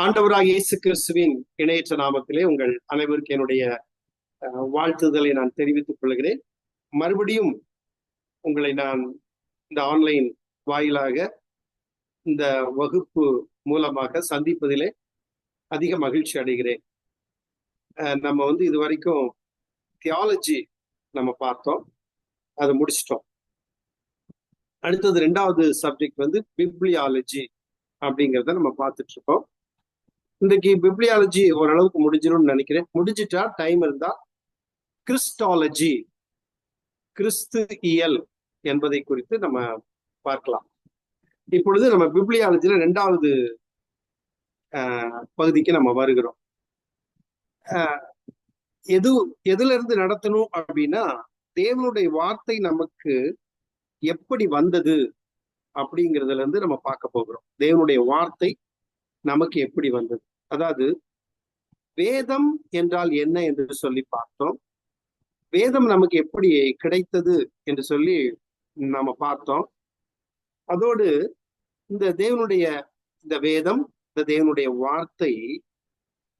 ஆண்டவராக இயேசு கிறிஸ்துவின் இணையற்ற நாமத்திலே உங்கள் அனைவருக்கு என்னுடைய வாழ்த்துதலை நான் தெரிவித்துக் கொள்கிறேன். மறுபடியும் உங்களை நான் இந்த ஆன்லைன் வாயிலாக இந்த வகுப்பு மூலமாக சந்திப்பதிலே அதிக மகிழ்ச்சி அடைகிறேன். நம்ம இது வரைக்கும் தியாலஜி நம்ம பார்த்தோம், அதை முடிச்சிட்டோம். அடுத்தது 2வது சப்ஜெக்ட் பிப்ளியாலஜி அப்படிங்கிறத நம்ம பார்த்துட்டு இருக்கோம். இன்றைக்கு பிப்ளியாலஜி ஓரளவுக்கு முடிஞ்சிடும்னு நினைக்கிறேன். முடிஞ்சிட்டா டைம் இருந்தா கிறிஸ்டாலஜி, கிறிஸ்து இயல் என்பதை குறித்து நம்ம பார்க்கலாம். இப்பொழுது நம்ம பிப்ளியாலஜில 2வது பகுதிக்கு நம்ம வருகிறோம். எதுல இருந்து நடத்தணும் அப்படின்னா, தேவனுடைய வார்த்தை நமக்கு எப்படி வந்தது அப்படிங்கிறதுல இருந்து நம்ம பார்க்க போகிறோம். தேவனுடைய வார்த்தை நமக்கு எப்படி வந்தது, அதாவது வேதம் என்றால் என்ன என்று சொல்லி பார்த்தோம். வேதம் நமக்கு எப்படி கிடைத்தது என்று சொல்லி நாம பார்த்தோம். அதோடு இந்த தேவனுடைய இந்த வேதம், இந்த தேவனுடைய வார்த்தை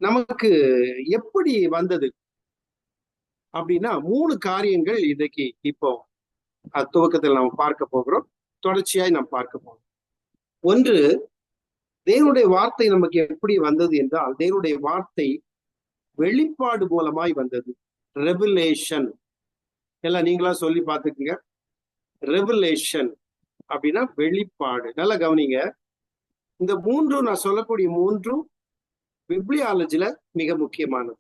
நமக்கு எப்படி வந்தது அப்படின்னா 3 காரியங்கள் இன்றைக்கு இப்போ துவக்கத்தில் நாம் பார்க்க போகிறோம். தொடர்ச்சியாய் நாம் பார்க்க போகிறோம். ஒன்று, தேவனுடைய வார்த்தை நமக்கு எப்படி வந்தது என்றால், தேவனுடைய வார்த்தை வெளிப்பாடு மூலமாய் வந்தது. ரெவலேஷன். எல்லாம் நீங்களா சொல்லி பார்த்துக்குங்க. ரெவலேஷன் அப்படின்னா வெளிப்பாடு. நல்லா கவனிங்க. இந்த 3 நான் சொல்லக்கூடிய 3 பிப்ளியாலஜில மிக முக்கியமானது.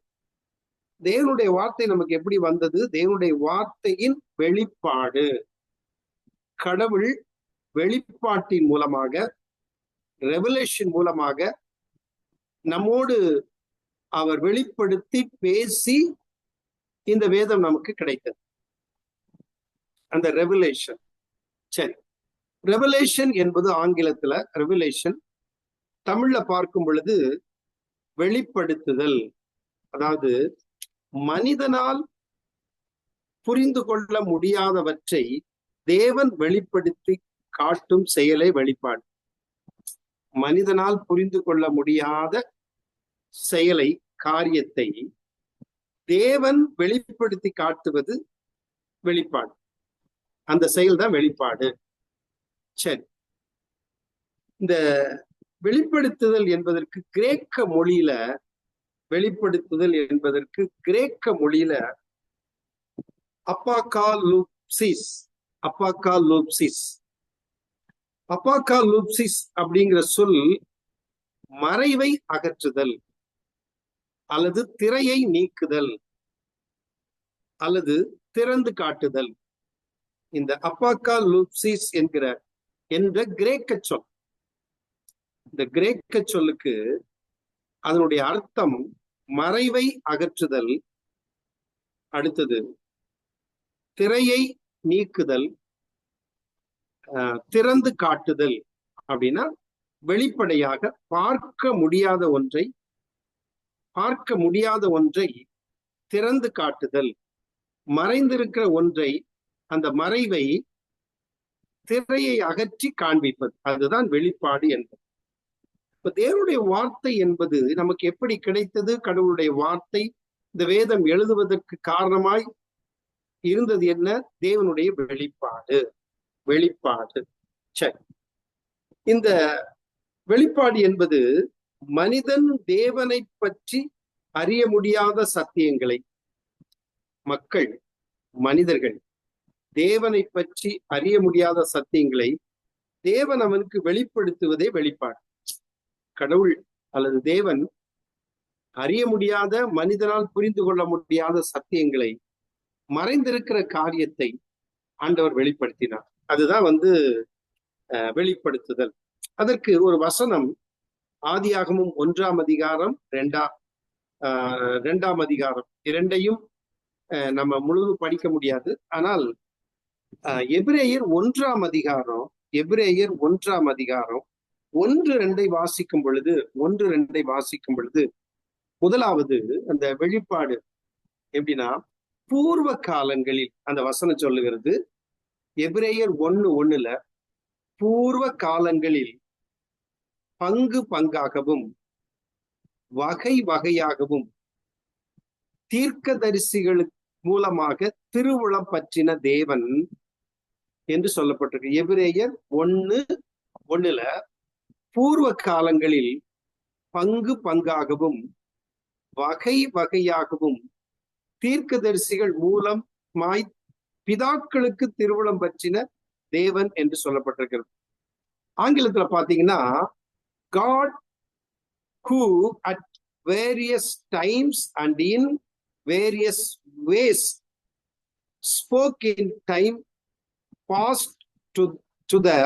தேவனுடைய வார்த்தை நமக்கு எப்படி வந்தது? தேவனுடைய வார்த்தையின் வெளிப்பாடு. கடவுள் வெளிப்பாட்டின் மூலமாக, ரெவலேஷன் மூலமாக நம்மோடு அவர் வெளிப்படுத்தி பேசி இந்த வேதம் நமக்கு கிடைத்தது. அந்த ரெவலேஷன். சரி, ரெவலேஷன் என்பது ஆங்கிலத்துல ரெவலேஷன், தமிழ்ல பார்க்கும் பொழுது வெளிப்படுத்துதல். அதாவது மனிதனால் புரிந்து கொள்ள முடியாதவற்றை தேவன் வெளிப்படுத்தி காட்டும் செயலை வெளிப்பாடு. மனிதனால் புரிந்து கொள்ள முடியாத செயலை, காரியத்தை தேவன் வெளிப்படுத்தி காட்டுவது வெளிப்பாடு. அந்த செயல் தான் வெளிப்பாடு. சரி, இந்த வெளிப்படுத்துதல் என்பதற்கு கிரேக்க மொழியில, வெளிப்படுத்துதல் என்பதற்கு கிரேக்க மொழியில அப்பாகாலுப்சிஸ், அப்பாகாலுப்சிஸ், அப்பாகாலுப்சிஸ் அப்படிங்கிற சொல் மறைவை அகற்றுதல் அல்லது திரையை நீக்குதல் அல்லது திறந்து காட்டுதல். இந்த அப்பாகாலுப்சிஸ் என்ற கிரேக்க சொல். இந்த கிரேக்க சொல்லுக்கு அதனுடைய அர்த்தம் மறைவை அகற்றுதல், அடுத்தது திரையை நீக்குதல், திறந்து காட்டுதல். அப்படின்னா வெளிப்படையாக பார்க்க முடியாத ஒன்றை திறந்து காட்டுதல், மறைந்திருக்கிற ஒன்றை, அந்த மறைவை, திரையை அகற்றி காண்பிப்பது. அதுதான் வெளிப்பாடு என்பது. இப்ப தேவனுடைய வார்த்தை என்பது நமக்கு எப்படி கிடைத்தது? கடவுளுடைய வார்த்தை, இந்த வேதம் எழுதுவதற்கு காரணமாய் இருந்தது என்ன? தேவனுடைய வெளிப்பாடு. வெளிப்பாடு. சரி, இந்த வெளிப்பாடு என்பது மனிதன் தேவனை பற்றி அறிய முடியாத சத்தியங்களை, மனிதர்கள் தேவனை பற்றி அறிய முடியாத சத்தியங்களை தேவன் அவனுக்கு வெளிப்படுத்துவதே வெளிப்பாடு. கடவுள் அல்லது தேவன் அறிய முடியாத, மனிதனால் புரிந்து கொள்ள முடியாத சத்தியங்களை, மறைந்திருக்கிற காரியத்தை ஆண்டவர் வெளிப்படுத்தினார். அதுதான் வெளிப்படுத்துதல். அதற்கு ஒரு வசனம் ஆதியாகமம் 1ஆம் அதிகாரம் 2ஆம் அதிகாரம், இரண்டையும் நம்ம முழுது படிக்க முடியாது. ஆனால் எபிரேயர் 1ஆம் அதிகாரம் 1-2 வாசிக்கும் பொழுது முதலாவது அந்த வெளிப்பாடு எப்படின்னா, பூர்வ காலங்களில் அந்த வசனம் சொல்லுகிறது. எபிரேயர் 1:1 பூர்வ காலங்களில் பங்கு பங்காகவும் வகை வகையாகவும் தீர்க்கதரிசிகளுக்கு மூலமாக திருவுளம் பற்றின தேவன் என்று சொல்லப்பட்டிருக்கு. எபிரேயர் 1:1 பூர்வ காலங்களில் பங்கு பங்காகவும் வகை வகையாகவும் தீர்க்கதரிசிகள் மூலமாய் பிதாக்களுக்கு திருவுளம் பற்றின தேவன் என்று சொல்லப்பட்டிருக்கிறது. ஆங்கிலத்துல பாத்தீங்கன்னா God who at various times and in various ways spoke in time past to the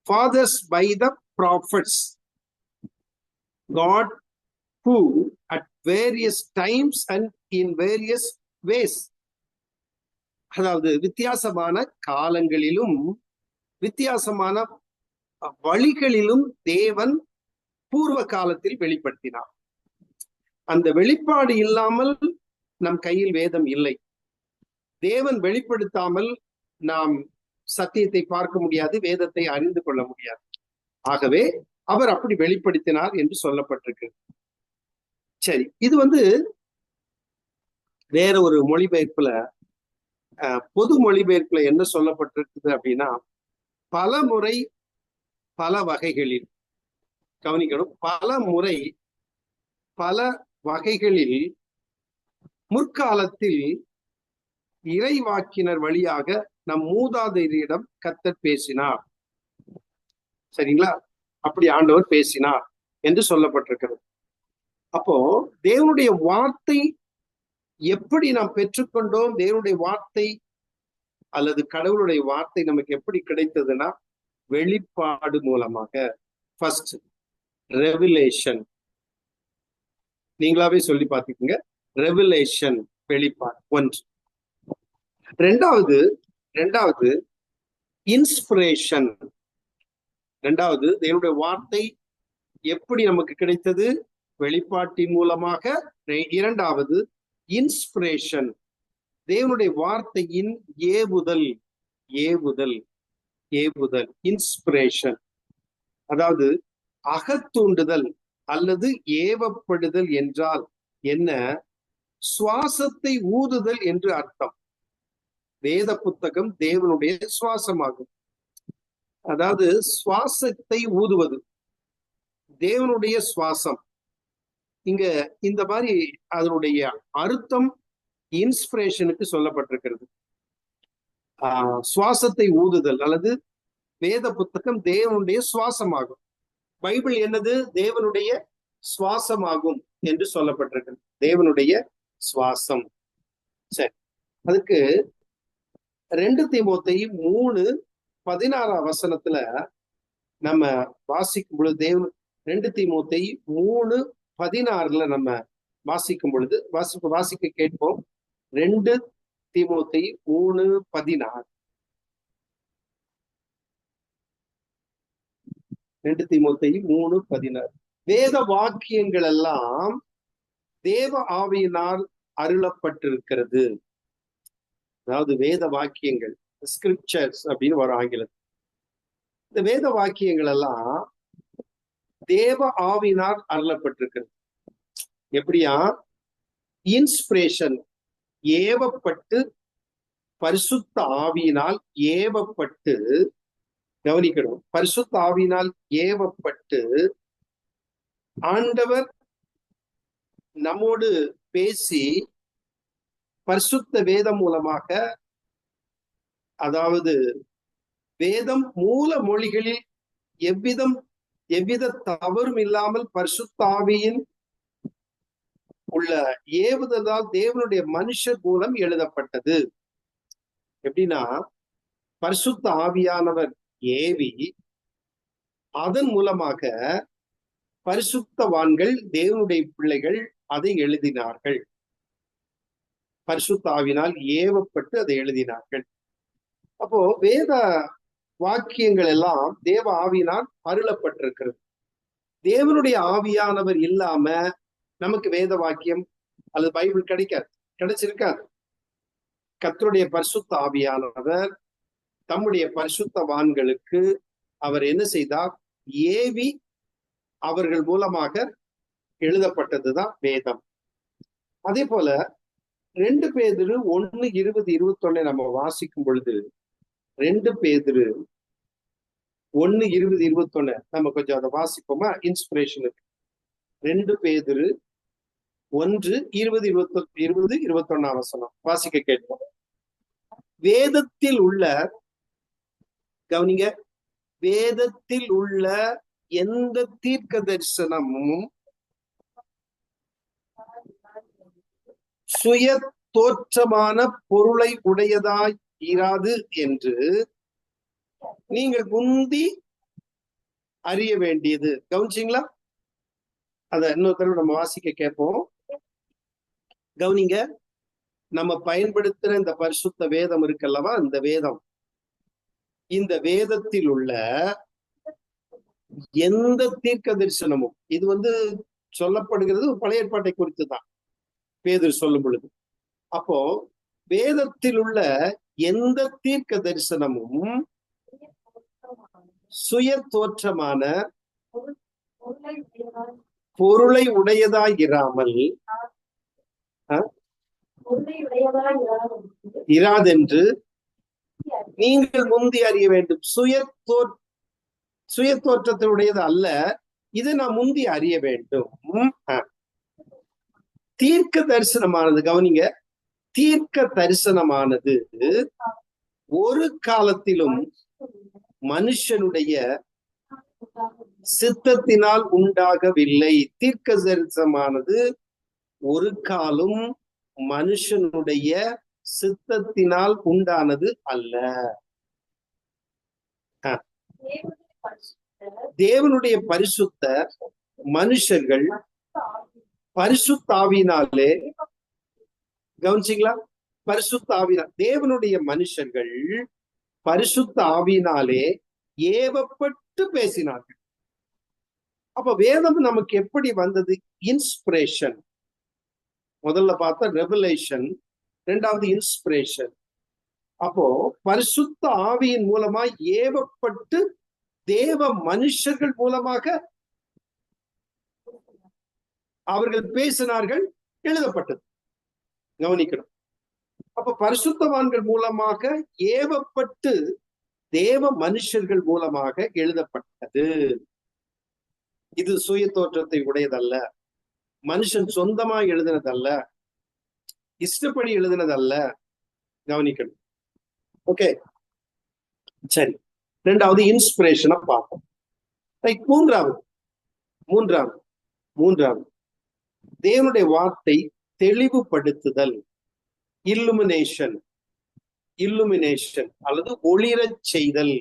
fathers by the prophets. God who at various times and in various ways. அதாவது வித்தியாசமான காலங்களிலும் வித்தியாசமான வழிகளிலும் தேவன் பூர்வ காலத்தில் வெளிப்படுத்தினார். அந்த வெளிப்பாடு இல்லாமல் நம் கையில் வேதம் இல்லை. தேவன் வெளிப்படுத்தாமல் நாம் சத்தியத்தை பார்க்க முடியாது, வேதத்தை அறிந்து கொள்ள முடியாது. ஆகவே அவர் அப்படி வெளிப்படுத்தினார் என்று சொல்லப்பட்டிருக்கு. சரி, இது வேற ஒரு மொழிபெயர்ப்புல பொது மொழிபெயர்ப்புல என்ன சொல்லப்பட்டிருக்குது அப்படின்னா, பல முறை பல வகைகளில், கவனிக்கணும், பல முறை பல வகைகளில் முற்காலத்தில் இறைவாக்கினர் வழியாக நம் மூதாதையரிடம் கர்த்தர் பேசினார். சரிங்களா? அப்படி ஆண்டவர் பேசினார் என்று சொல்லப்பட்டிருக்கிறது. அப்போ தேவனுடைய வார்த்தை எப்படி நாம் பெற்றுக்கொண்டோம்? தேவனுடைய வார்த்தை அல்லது கடவுளுடைய வார்த்தை நமக்கு எப்படி கிடைத்ததுன்னா வெளிப்பாடு மூலமாக. ஃபர்ஸ்ட் ரெவலேஷன், நீங்களாவே சொல்லி பார்த்துக்கோங்க. ரெவலேஷன், வெளிப்பாடு ஒன்று. ரெண்டாவது இன்ஸ்பிரேஷன். ரெண்டாவது தேவனுடைய வார்த்தை எப்படி நமக்கு கிடைத்தது? வெளிப்பாட்டின் மூலமாக. இரண்டாவது இன்ஸ்பிரேஷன், தேவனுடைய வார்த்தையின் ஏவுதல். இன்ஸ்பிரேஷன் அதாவது அகத்தூண்டுதல் அல்லது ஏவப்படுதல் என்றால் என்ன? சுவாசத்தை ஊதுதல் என்று அர்த்தம். வேத புத்தகம் தேவனுடைய சுவாசமாகும். அதாவது சுவாசத்தை ஊதுவது தேவனுடைய சுவாசம். இங்க இந்த மாதிரி அதனுடைய அர்த்தம் இன்ஸ்பிரேஷனுக்கு சொல்லப்பட்டிருக்கிறது. சுவாசத்தை ஊதுதல் அல்லது வேத புத்தகம் தேவனுடைய சுவாசமாகும். பைபிள் என்னது? தேவனுடைய சுவாசமாகும் என்று சொல்லப்பட்டிருக்கிறது. தேவனுடைய சுவாசம். சரி, அதுக்கு 2 தீமோத்தேயு 3:16 நம்ம வாசிக்கும் பொழுது, தேவன் 2 தீமோத்தேயு 3:16 நம்ம வாசிக்கும் பொழுது வாசிக்க கேட்போம். 2 தீமோத்தேயு 3:16. 2 தீமோத்தேயு 3:16. வேத வாக்கியங்கள் எல்லாம் தேவ ஆவியினால் அருளப்பட்டிருக்கிறது. அதாவது வேத வாக்கியங்கள், ஸ்கிரிப்சர்ஸ் அப்படின்னு வரும் ஆங்கிலத்தில். இந்த வேத வாக்கியங்கள் எல்லாம் தேவ ஆவியினால் அருளப்பட்டிருக்கிறது. எப்படியா? இன்ஸ்பிரேஷன், ஏவப்பட்டு, பரிசுத்த ஆவியினால் ஏவப்பட்டு, கவனிக்கணும், பரிசுத்த ஆவியினால் ஏவப்பட்டு ஆண்டவர் நம்மோடு பேசி பரிசுத்த வேதம் மூலமாக, அதாவது வேதம் மூல மொழிகளில் எவ்வித தவறும் இல்லாமல் பரிசுத்த ஆவியின் உள்ள ஏவுதலால் தேவனுடைய மனுஷர் மூலம் எழுதப்பட்டது. எப்படின்னா, பரிசுத்த ஆவியானவர் ஏவி அதன் மூலமாக பரிசுத்தவான்கள், தேவனுடைய பிள்ளைகள் அதை எழுதினார்கள். பரிசுத்த ஆவியினால் ஏவப்பட்டு அதை எழுதினார்கள். அப்போ வேத வாக்கியங்கள் எல்லாம் தேவ ஆவியினால் அருளப்பட்டிருக்கிறது. தேவனுடைய ஆவியானவர் இல்லாம நமக்கு வேத வாக்கியம் அல்லது பைபிள் கிடைச்சிருக்காது. கர்த்தருடைய பரிசுத்த ஆவியானவர் தம்முடைய பரிசுத்தவான்களுக்கு அவர் என்ன செய்தார்? ஏவி அவர்கள் மூலமாக எழுதப்பட்டதுதான் வேதம். அதே போல 2 பேதுரு 1:20-21 நம்ம வாசிக்கும் பொழுது 2 பேதுரு 1:20-21 நம்ம கொஞ்சம் அதை வாசிப்போமா? இன்ஸ்பிரேஷனுக்கு 2 பேதுரு 1:20-21 வசனம் வாசிக்க கேட்போம். வேதத்தில் உள்ள, கவனிங்க, வேதத்தில் உள்ள எந்த தீர்க்க தரிசனமும் சுய தோற்றமான பொருளை உடையதாய் இராது என்று நீங்கள் முந்தி அறிய வேண்டியது. கவனிச்சிங்களா? அத இன்னொரு தடவை நம்ம வாசிக்க கேட்போம். கவனிங்க, நம்ம பயன்படுத்துற இந்த பரிசுத்த வேதம் இருக்கல்லவா, இந்த வேதம், இந்த வேதத்தில் உள்ள எந்த தீர்க்க தரிசனமும், இது சொல்லப்படுகிறது பழைய ஏற்பாட்டை குறித்து தான் பேதுரு சொல்லும் பொழுது. அப்போ வேதத்தில் உள்ள எந்த தீர்க்க தரிசனமும் சுய தோற்றமான பொருளை உடையதாயிராமல் இராதென்று நீங்கள் முந்தி அறிய வேண்டும். சுய தோற்றத்தை உடையது அல்ல, இதை நான் முந்தி அறிய வேண்டும். தீர்க்க தரிசனமானது, கவனிங்க, தீர்க்க தரிசனமானது ஒரு காலத்திலும் மனுஷனுடைய சித்தத்தினால் உண்டாகவில்லை. தீர்க்க தரிசனமானது ஒரு காலம் மனுஷனுடைய சித்தத்தினால் உண்டானது அல்ல. தேவனுடைய பரிசுத்த மனுஷர்கள் பரிசுத்தாவினாலே, கவனிச்சிங்களா, பரிசுத்த ஆவினால், தேவனுடைய மனுஷர்கள் பரிசுத்த ஆவினாலே ஏவப்பட்டு பேசினார்கள். அப்ப வேதம் நமக்கு எப்படி வந்தது? இன்ஸ்பிரேஷன். முதல்ல பார்த்தா ரெவலேஷன், இரண்டாவது இன்ஸ்பிரேஷன். அப்போ பரிசுத்த ஆவியின் மூலமா ஏவப்பட்டு தேவ மனுஷர்கள் மூலமாக அவர்கள் பேசினார்கள், எழுதப்பட்டது. கவனிக்கணும். அப்ப பரிசுத்தவான்கள் மூலமாக ஏவப்பட்டு தேவ மனுஷர்கள் மூலமாக எழுதப்பட்டது. இது சுய தோற்றத்தை உடையதல்ல, மனுஷன் சொந்தமா எழுதினதல்ல, இஷ்டப்படி எழுதினதல்ல. கவனிக்கணும். ஓகே, சரி. இரண்டாவது இன்ஸ்பிரேஷனை பார்ப்போம். மூன்றாவது தேவனுடைய வார்த்தை தெளிவுபடுத்துதல், இல்லுமினேஷன் அல்லது ஒளிரச் செய்தல்.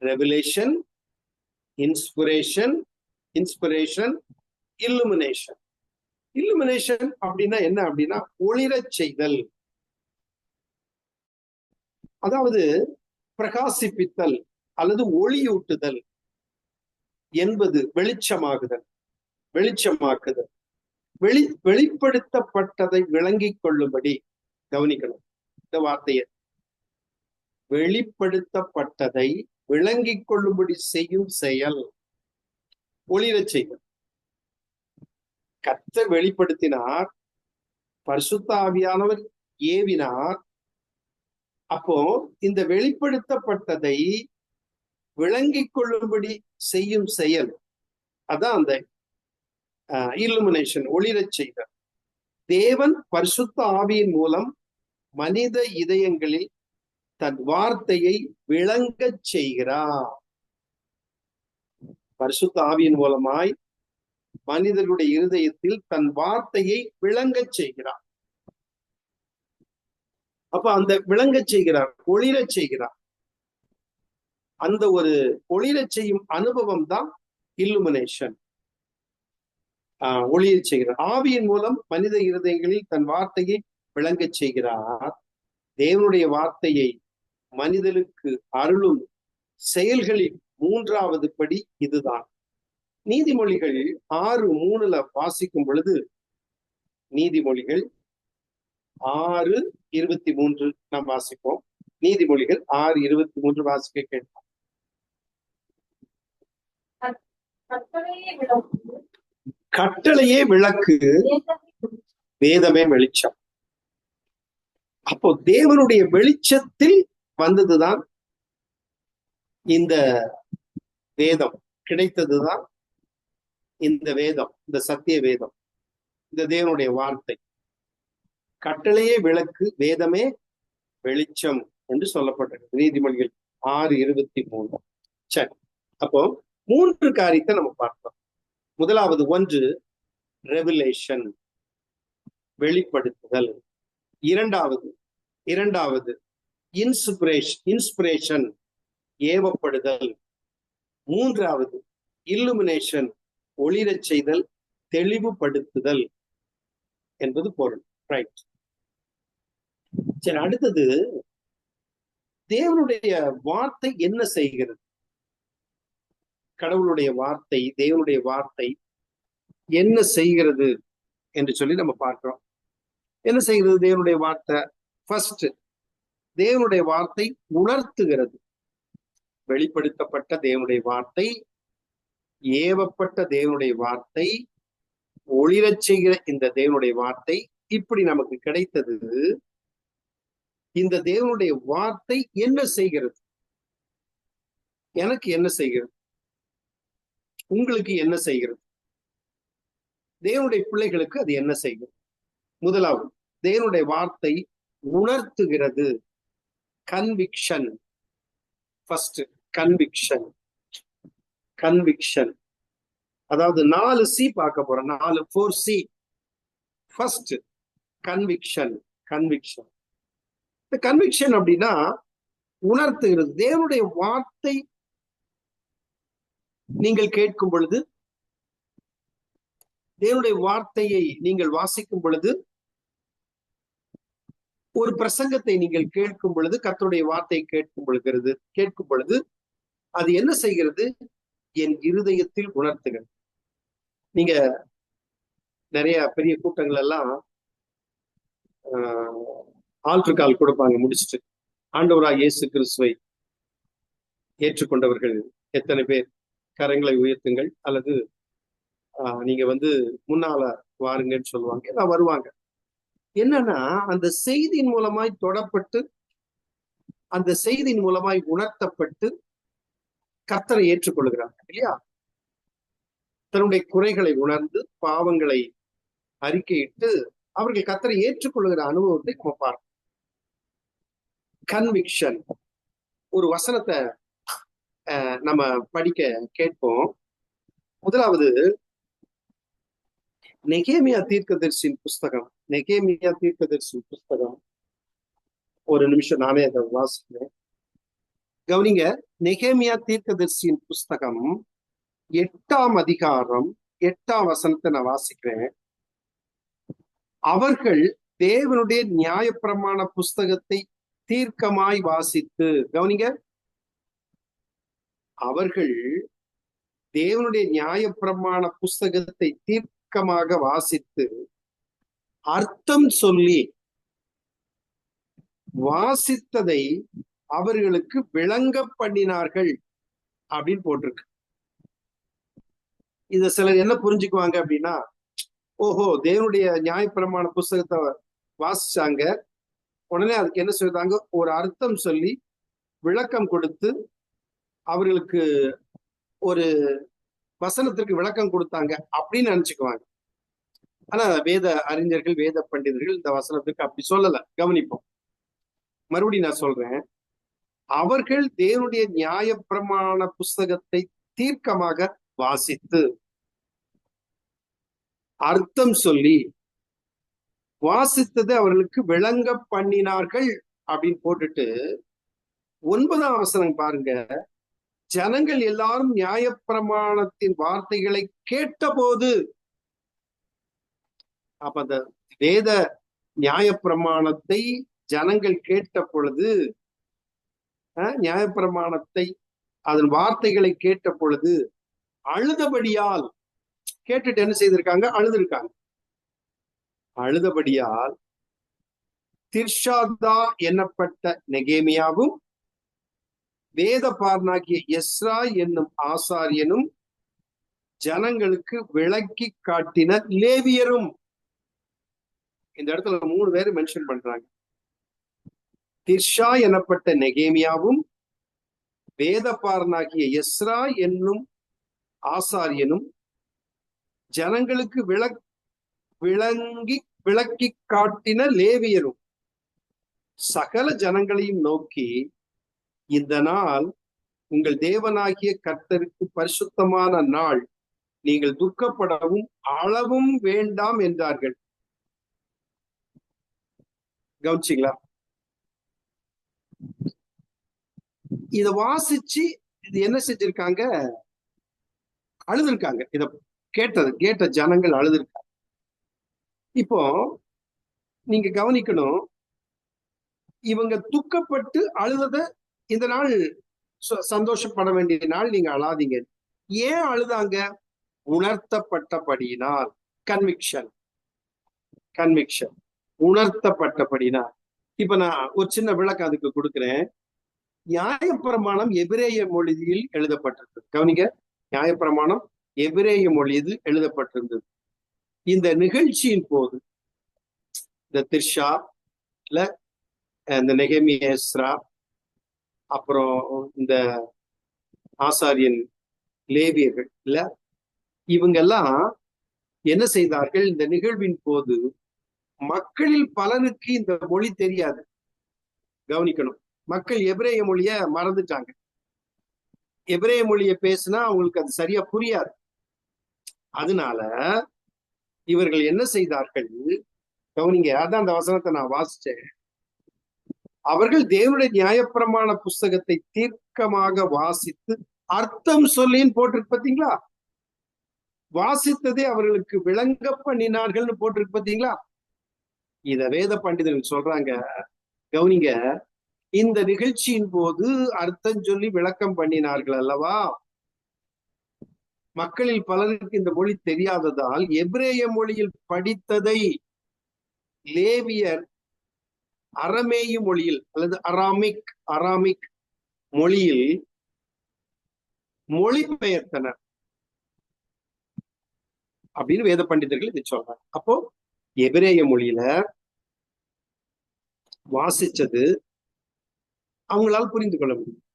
ரெவலேஷன், இன்ஸ்பிரேஷன், இல்லுமினேஷன் அப்படின்னா என்ன அப்படின்னா ஒளிரச் செய்தல், அதாவது பிரகாசிப்பித்தல் அல்லது ஒளியூட்டுதல் என்பது வெளிச்சமாக்குதல். வெளிப்படுத்தப்பட்டதை விளங்கிக் கொள்ளும்படி, கவனிக்கணும் இந்த வார்த்தையை, வெளிப்படுத்தப்பட்டதை விளங்கிக் கொள்ளும்படி செய்யும் செயல் ஒளிரச் செய்தல். கர்த்தர் வெளிப்படுத்தினார், பரிசுத்த ஆவியானவர் ஏவினார். அப்போ இந்த வெளிப்படுத்தப்பட்டதை விளங்கிக் கொள்ளும்படி செய்யும் செயல், அதான் அந்த இல்லுமினேஷன், ஒளிரச் செய்தல். தேவன் பரிசுத்த ஆவியின் மூலம் மனித இதயங்களில் தன் வார்த்தையை விளங்கச் செய்கிறார். பரிசுத்த ஆவியின் மூலமாய் மனிதர்களுடைய இருதயத்தில் தன் வார்த்தையை விளங்கச் செய்கிறார். அப்ப அந்த விளங்கச் செய்கிறார், ஒளிரச் செய்கிறார். அந்த ஒரு ஒளிரச் செய்யும் அனுபவம் தான் இல்லுமினேஷன், ஒளிரச் செய்கிறார். ஆவியின் மூலம் மனித இருதயங்களில் தன் வார்த்தையை விளங்கச் செய்கிறார். தேவனுடைய வார்த்தையை மனிதனுக்கு அருளும் செயல்களில் மூன்றாவது படி இதுதான். நீதிமொழிகள் 6:3 வாசிக்கும் பொழுது, நீதிமொழிகள் 6:23 நாம் வாசிப்போம். நீதிமொழிகள் 6:23 வாசிக்க கேட்போம். கட்டளையே விளக்கு, வேதமே வெளிச்சம். அப்போ தேவனுடைய வெளிச்சத்தில் வந்ததுதான் இந்த வேதம், கிடைத்ததுதான் இந்த வேதம், இந்த சத்திய வேதம், இந்த தேவனுடைய வார்த்தை. கட்டளையே விளக்கு, வேதமே வெளிச்சம் என்று சொல்லப்பட்டது. நீதிமொழிகள் 6:23. சரி, அப்போ 3 காரியத்தை நம்ம பார்த்தோம். முதலாவது, 1 ரெவலேஷன், வெளிப்படுத்துதல். இரண்டாவது இன்ஸ்பிரேஷன், ஏவப்படுதல். மூன்றாவது இல்லுமினேஷன், ஒளிரச் செய்தல், தெளிவுபடுத்துதல் என்பது பொருள். ரைட். சரி, அடுத்தது தேவனுடைய வார்த்தை என்ன செய்கிறது? கடவுளுடைய வார்த்தை, தேவனுடைய வார்த்தை என்ன செய்கிறது என்று சொல்லி நம்ம பார்க்கிறோம். என்ன செய்கிறது தேவனுடைய வார்த்தை? ஃபர்ஸ்ட், தேவனுடைய வார்த்தை உணர்த்துகிறது. வெளிப்படுத்தப்பட்ட தேவனுடைய வார்த்தை, ஏவப்பட்ட தேவனுடைய வார்த்தை, ஒளிரச் செய்கிற இந்த தேவனுடைய வார்த்தை, இப்படி நமக்கு கிடைத்தது. இந்த தேவனுடைய வார்த்தை என்ன செய்கிறது? எனக்கு என்ன செய்கிறது? உங்களுக்கு என்ன செய்கிறது? தேவனுடைய பிள்ளைகளுக்கு அது என்ன செய்கிறது? முதலாவது, தேவனுடைய வார்த்தை உணர்த்துகிறது. கன்விக்ஷன். First conviction. கன்விக்ஷன் அதாவது 4 C பார்க்க போறோம். 4C. First conviction. கன்விக்ஷன், இந்த கன்விக்ஷன் அப்படின்னா உணர்த்துகிறது. தேவனுடைய வார்த்தை நீங்கள் கேட்கும் பொழுது, தேவனுடைய வார்த்தையை நீங்கள் வாசிக்கும் பொழுது, ஒரு பிரசங்கத்தை நீங்கள் கேட்கும் பொழுது, கர்த்தருடைய வார்த்தையை கேட்கும் பொழுது அது என்ன செய்கிறது? என் இருதயத்தில் உணர்த்துகிறது. நீங்க நிறைய பெரிய கூட்டங்கள் எல்லாம் ஆல்டர் கால் கொடுப்பாங்க. முடிச்சுட்டு ஆண்டவராக இயேசு கிறிஸ்துவை ஏற்றுக்கொண்டவர்கள் எத்தனை பேர் கரங்களை உயர்த்துங்கள், அல்லது நீங்க முன்னால வாருங்கன்னு சொல்லுவாங்க. எல்லாம் வருவாங்க. என்னன்னா, அந்த செய்தியின் மூலமாய் தொடப்பட்டு, அந்த செய்தியின் மூலமாய் உணர்த்தப்பட்டு கர்த்தரை ஏற்றுக்கொள்கிறாங்க இல்லையா? தன்னுடைய குறைகளை உணர்ந்து, பாவங்களை அறிக்கையிட்டு அவர்கள் கர்த்தரை ஏற்றுக்கொள்கிற அனுபவத்தை நம்ம பார்ப்போம். கன்விக்ஷன். ஒரு வசனத்தை நம்ம படிக்க கேட்போம். முதலாவது, நெகேமியா தீர்க்கதரிசியின் புஸ்தகம். நெகேமியா தீர்க்கதரிசியின் புஸ்தகம். ஒரு நிமிஷம் நானே அதை வாசிக்கிறேன். கவனிங்க. நெகேமியா தீர்க்கதரிசியின் புஸ்தகம் 8ஆம் அதிகாரம் 8ஆம் வசனத்தை நான் வாசிக்கிறேன். அவர்கள் தேவனுடைய நியாயப்பிரமாண புஸ்தகத்தை தீர்க்கமாய் வாசித்து, கவனிங்க, அவர்கள் தேவனுடைய நியாயப்பிரமாண புஸ்தகத்தை தீர்க்கமாக வாசித்து அர்த்தம் சொல்லி வாசித்ததை அவர்களுக்கு விளங்க பண்ணினார்கள் அப்படின்னு போட்டிருக்கு. இத சிலர் என்ன புரிஞ்சுக்குவாங்க அப்படின்னா, ஓஹோ, தேவனுடைய நியாயப்பிரமாண புஸ்தகத்தை வாசிச்சாங்க, உடனே அதுக்கு என்ன சொல்றாங்க, ஒரு அர்த்தம் சொல்லி விளக்கம் கொடுத்து அவர்களுக்கு ஒரு வசனத்திற்கு விளக்கம் கொடுத்தாங்க அப்படின்னு நினைச்சுக்குவாங்க. ஆனா வேத அறிஞர்கள், வேத பண்டிதர்கள் இந்த வசனத்துக்கு அப்படி சொல்லல. கவனிப்போம். மறுபடியும் நான் சொல்றேன். அவர்கள் தேவனுடைய நியாயப்பிரமாண புஸ்தகத்தை தீர்க்கமாக வாசித்து அர்த்தம் சொல்லி வாசித்ததை அவர்களுக்கு விளங்க பண்ணினார்கள் அப்படின்னு போட்டுட்டு 9ஆம் வசனம் பாருங்க. ஜனங்கள் எல்லாரும் நியாயப்பிரமாணத்தின் வார்த்தைகளை கேட்டபோது, அப்ப அந்த வேத நியாயப்பிரமாணத்தை ஜனங்கள் கேட்ட பொழுது, நியாயப்பிரமாணத்தை அதன் வார்த்தைகளை கேட்ட பொழுது அழுதபடியால், கேட்டுட்டு என்ன செய்திருக்காங்க? அழுதுருக்காங்க. அழுதபடியால் திர்ஷாதா என்னப்பட்ட நெகேமியாவும் வேத பார்னாகிய எஸ்ரா என்னும் ஆசாரியனும் ஜனங்களுக்கு விளக்கி காட்டின லேவியரும். இந்த இடத்துல 3 பேர் மென்ஷன் பண்றாங்க. திர்ஷா எனப்பட்ட நெகேமியாவும், வேதபாரனாகிய எஸ்ரா என்னும் ஆசாரியனும், ஜனங்களுக்கு விளக்கி காட்டின லேவியரும் சகல ஜனங்களையும் நோக்கி, இந்த நாள் உங்கள் தேவனாகிய கர்த்தருக்கு பரிசுத்தமான நாள், நீங்கள் துக்கப்படவும் அளவும் வேண்டாம் என்றார்கள். கவனிச்சிங்களா? இத வாசிச்சு இது என்ன செஞ்சிருக்காங்க? அழுதுருக்காங்க. இத கேட்ட ஜனங்கள் அழுதுருக்காங்க. இப்போ நீங்க கவனிக்கணும், இவங்க துக்கப்பட்டு அழுதத இந்த நாள் சந்தோஷப்பட வேண்டிய நாள், நீங்க அழாதீங்க. ஏன் அழுதாங்க? உணர்த்தப்பட்டபடியினால். கன்விக்ஷன் உணர்த்தப்பட்டபடினால். இப்ப நான் ஒரு சின்ன விளக்கம் அதுக்கு கொடுக்கிறேன். நியாயப்பிரமாணம் எபிரேய மொழியில் எழுதப்பட்டிருந்தது. கவனிங்க, நியாயப்பிரமாணம் எபிரேய மொழியில் எழுதப்பட்டிருந்தது. இந்த நிகழ்ச்சியின் போது இந்த திர்ஷா இல்ல இந்த நெகேமியா, அப்புறம் இந்த ஆசாரியன் லேவியர்கள் இல்ல, இவங்கெல்லாம் என்ன செய்தார்கள்? இந்த நிகழ்வின் போது மக்களில் பலருக்கு இந்த மொழி தெரியாது. கவனிக்கணும், மக்கள் எபிரேய மொழிய மறந்துட்டாங்க. எபிரேய மொழிய பேசினா அவங்களுக்கு அது சரியா புரியாது. அதனால இவர்கள் என்ன செய்தார்கள்? கவனிங்க, அதான் அந்த வசனத்தை நான் வாசிச்சேன். அவர்கள் தேவனுடைய நியாயப்பிரமாண புஸ்தகத்தை தீர்க்கமாக வாசித்து அர்த்தம் சொல்லின்னு போட்டிருக்கு பாத்தீங்களா? வாசித்ததை அவர்களுக்கு விளங்க பண்ணினார்கள்னு போட்டிருக்கு பாத்தீங்களா? இத வேத பண்டிதர்கள் சொல்றாங்க. கவனிங்க, இந்த நிகழ்ச்சியின் போது அர்த்தம் சொல்லி விளக்கம் பண்ணினார்கள் அல்லவா? மக்களில் பலருக்கு இந்த மொழி தெரியாததால் எபிரேய மொழியில் படித்ததை லேவியர் அரமேயு மொழியில் அல்லது அராமிக் மொழியில் மொழிபெயர்த்தனர் அப்படின்னு வேத பண்டிதர்கள் இதை சொல்றாங்க. அப்போ எபிரேய மொழியில வாசிச்சது அவங்களால புரிந்து கொள்ள முடியும்,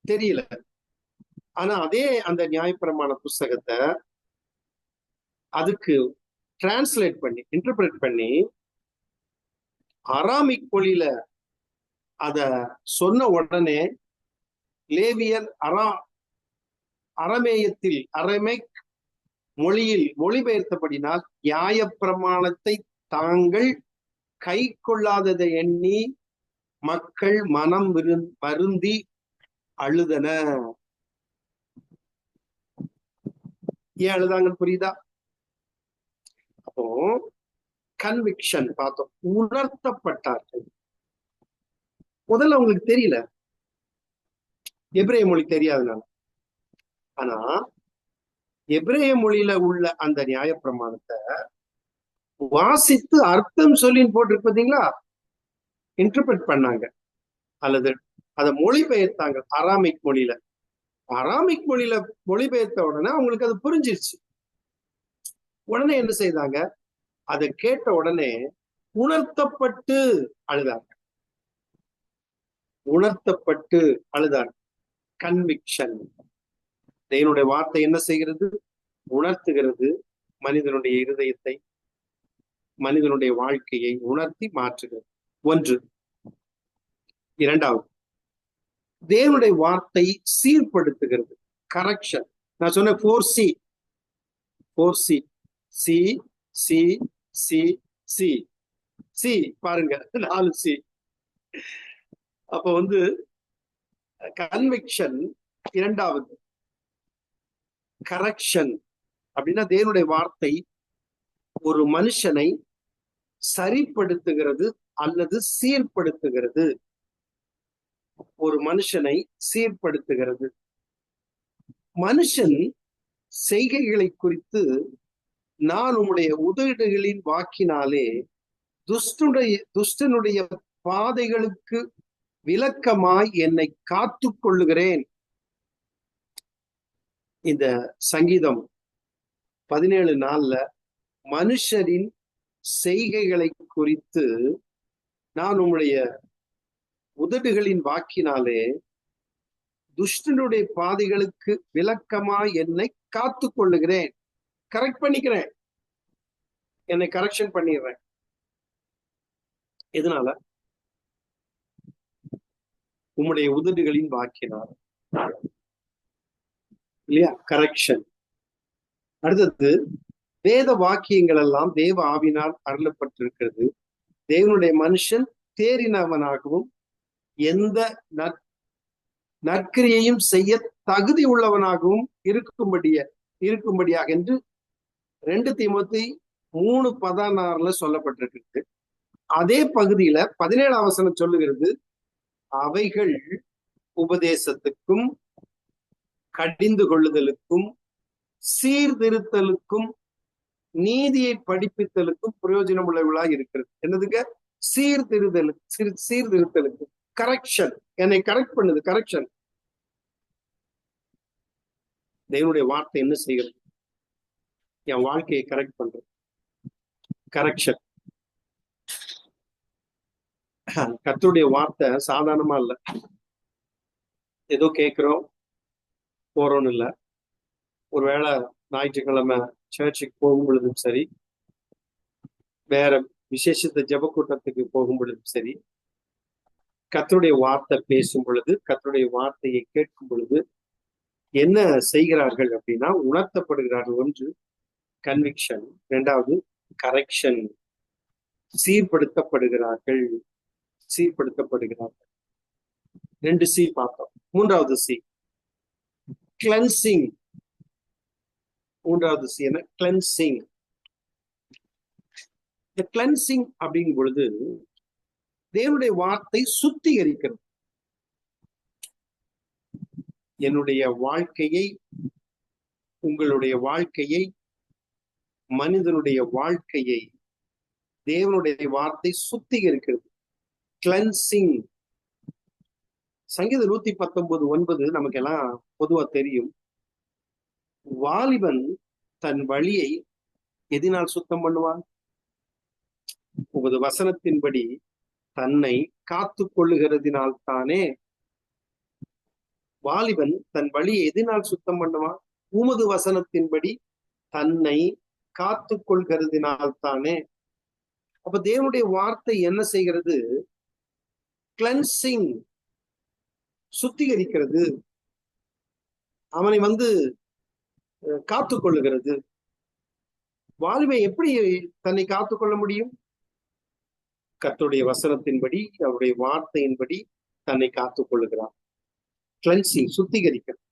தெரியல. ஆனா அதே அந்த நியாயப்பிரமாண புஸ்தகத்தை அதுக்கு டிரான்ஸ்லேட் பண்ணி இன்டர்பிரேட் பண்ணி அராமிக் மொழியில அத சொன்ன உடனே லேவியர் அரமேக் மொழியில் மொழிபெயர்த்தபடினால் நியாயப்பிரமாணத்தை தாங்கள் கை கொள்ளாததை எண்ணி மக்கள் மனம் வருந்தி அழுதன. ஏன் அழுதாங்கன்னு புரியுதா? அப்போ கன்விக்ஷன் பார்த்தோம், உணர்த்தப்பட்டார்கள். முதல்ல அவங்களுக்கு தெரியல, எபிரேய மொழி தெரியாதனால. ஆனா எபிரேய மொழியில உள்ள அந்த நியாயப்பிரமாணத்தை வாசித்து அர்த்தம் சொல்லின்னு போட்டிருக்கு பாத்தீங்களா? இன்டர்பிரட் பண்ணாங்க அல்லது அதை மொழிபெயர்த்தாங்க அராமிக் மொழியில. அராமிக் மொழியில மொழிபெயர்த்த உடனே அவங்களுக்கு அது புரிஞ்சிருச்சு. உடனே என்ன செய்தாங்க? அதை கேட்ட உடனே உணர்த்தப்பட்டு அழுதாங்க. கன்விக்ஷன். தேவனுடைய வார்த்தை என்ன செய்கிறது? உணர்த்துகிறது. மனிதனுடைய இருதயத்தை, மனிதனுடைய வாழ்க்கையை உணர்த்தி மாற்றுகிறது. ஒன்று. இரண்டாவது, தேவனுடைய வார்த்தை சீர்படுத்துகிறது. கரெக்ஷன். நான் சொன்ன 4C. C C C C C பாருங்க, 4C. அப்ப கன்விக்ஷன் இரண்டாவது, கரெக்ஷன் அப்படின்னா தேவனுடைய வார்த்தை ஒரு மனுஷனை சரிப்படுத்துகிறது அல்லது சீர்படுத்துகிறது. ஒரு மனுஷனை சீர்படுத்துகிறது. மனுஷன் செய்கைகளை குறித்து, நான் உம்முடைய உதடுகளின் வாக்கினாலே துஷ்டனுடைய பாதைகளுக்கு விலக்கமாய் என்னை காத்து கொள்ளுகிறேன். இந்த சங்கீதம் 17 நாள்ல மனுஷரின் செய்கைகளை குறித்து நான் உம்முடைய உதடுகளின் வாக்கினாலே துஷ்டனுடைய பாதைகளுக்கு விளக்கமா என்னை காத்து கொள்ளுகிறேன். கரெக்ட் பண்ணிக்கிறேன், என்னை கரெக்ஷன் பண்ணிடுறேன். எதனால? உம்முடைய உதடுகளின் வாக்கினால், இல்லையா? கரெக்ஷன். அடுத்தது, வேத வாக்கியங்கள் எல்லாம் தேவ ஆவினால் அருளப்பட்டிருக்கிறது. தேவனுடைய மனுஷன் தேறினவனாகவும் எந்த நற்கிரியையும் செய்ய தகுதி உள்ளவனாகவும் இருக்கும்படியாக என்று 2 தீமோத்தேயு 3:16 சொல்லப்பட்டிருக்கு. அதே பகுதியில 17ஆம் வசனம் சொல்லுகிறது, அவைகள் உபதேசத்துக்கும் கடிந்து கொள்ளுதலுக்கும் சீர்திருத்தலுக்கும் நீதியை படிப்பித்தலுக்கும் பிரயோஜனம் உள்ளவர்களாக இருக்கிறது. என்னதுங்க? சீர்திருத்தலுக்கு, கரெக்ஷன். என்னை கரெக்ட் பண்ணுது, கரெக்ஷன். தேவனுடைய வார்த்தை என்ன செய்கிறது? என் வாழ்க்கையை கரெக்ட் பண்றது, கரெக்ஷன். கர்த்தருடைய வார்த்தை சாதாரணமா இல்ல, ஏதோ கேட்கிறோம் போறோம்னு இல்ல. ஒருவேளை ஞாயிற்றுக்கிழமை சர்ச்சுக்கு போகும் பொழுதும் சரி, வேற விசேஷத்த ஜெப கூட்டத்துக்கு போகும் பொழுதும் சரி, கர்த்தருடைய வார்த்தை பேசும் பொழுது, கர்த்தருடைய வார்த்தையை கேட்கும் பொழுது என்ன செய்கிறார்கள் அப்படின்னா, உணர்த்தப்படுகிறார்கள். ஒன்று கன்விக்ஷன், 2வது கரெக்ஷன். சீர்படுத்தப்படுகிறார்கள். 2 சி பார்த்தோம். 3வது சி கிளென்சிங். 3வது சி என்ன? கிளென்சிங். இந்த கிளென்சிங் அப்படிங்கும் பொழுது தேவனுடைய வார்த்தை சுத்திகரிக்கிறது. என்னுடைய வாழ்க்கையை, உங்களுடைய வாழ்க்கையை, மனிதனுடைய வாழ்க்கையை தேவனுடைய வார்த்தை சுத்திகரிக்கிறது. கிளென்சிங். சங்கீதம் 119:9 நமக்கு எல்லாம் பொதுவா தெரியும். வாலிபன் தன் வழியை எதினால் சுத்தம் பண்ணுவான்? உமது வசனத்தின்படி தன்னை காத்து கொள்ளுகிறதினால் தானே. வாலிபன் தன் வழியை எதினால் சுத்தம் பண்ணுவான்? உமது வசனத்தின்படி தன்னை காத்து கொள்கிறதினால் தானே. அப்ப தேவனுடைய வார்த்தை என்ன செய்கிறது? கிளென்சிங், சுத்திகரிக்கிறது. அவனை காத்து கொள்ளுகிறது. வாலிபன் எப்படி தன்னை காத்து கொள்ள முடியும்? கர்த்தருடைய வசனத்தின்படி, அவருடைய வார்த்தையின்படி தன்னை காத்துக் கொள்ளுகிறான். கிளென்சிங், சுத்திகரிக்கிறது.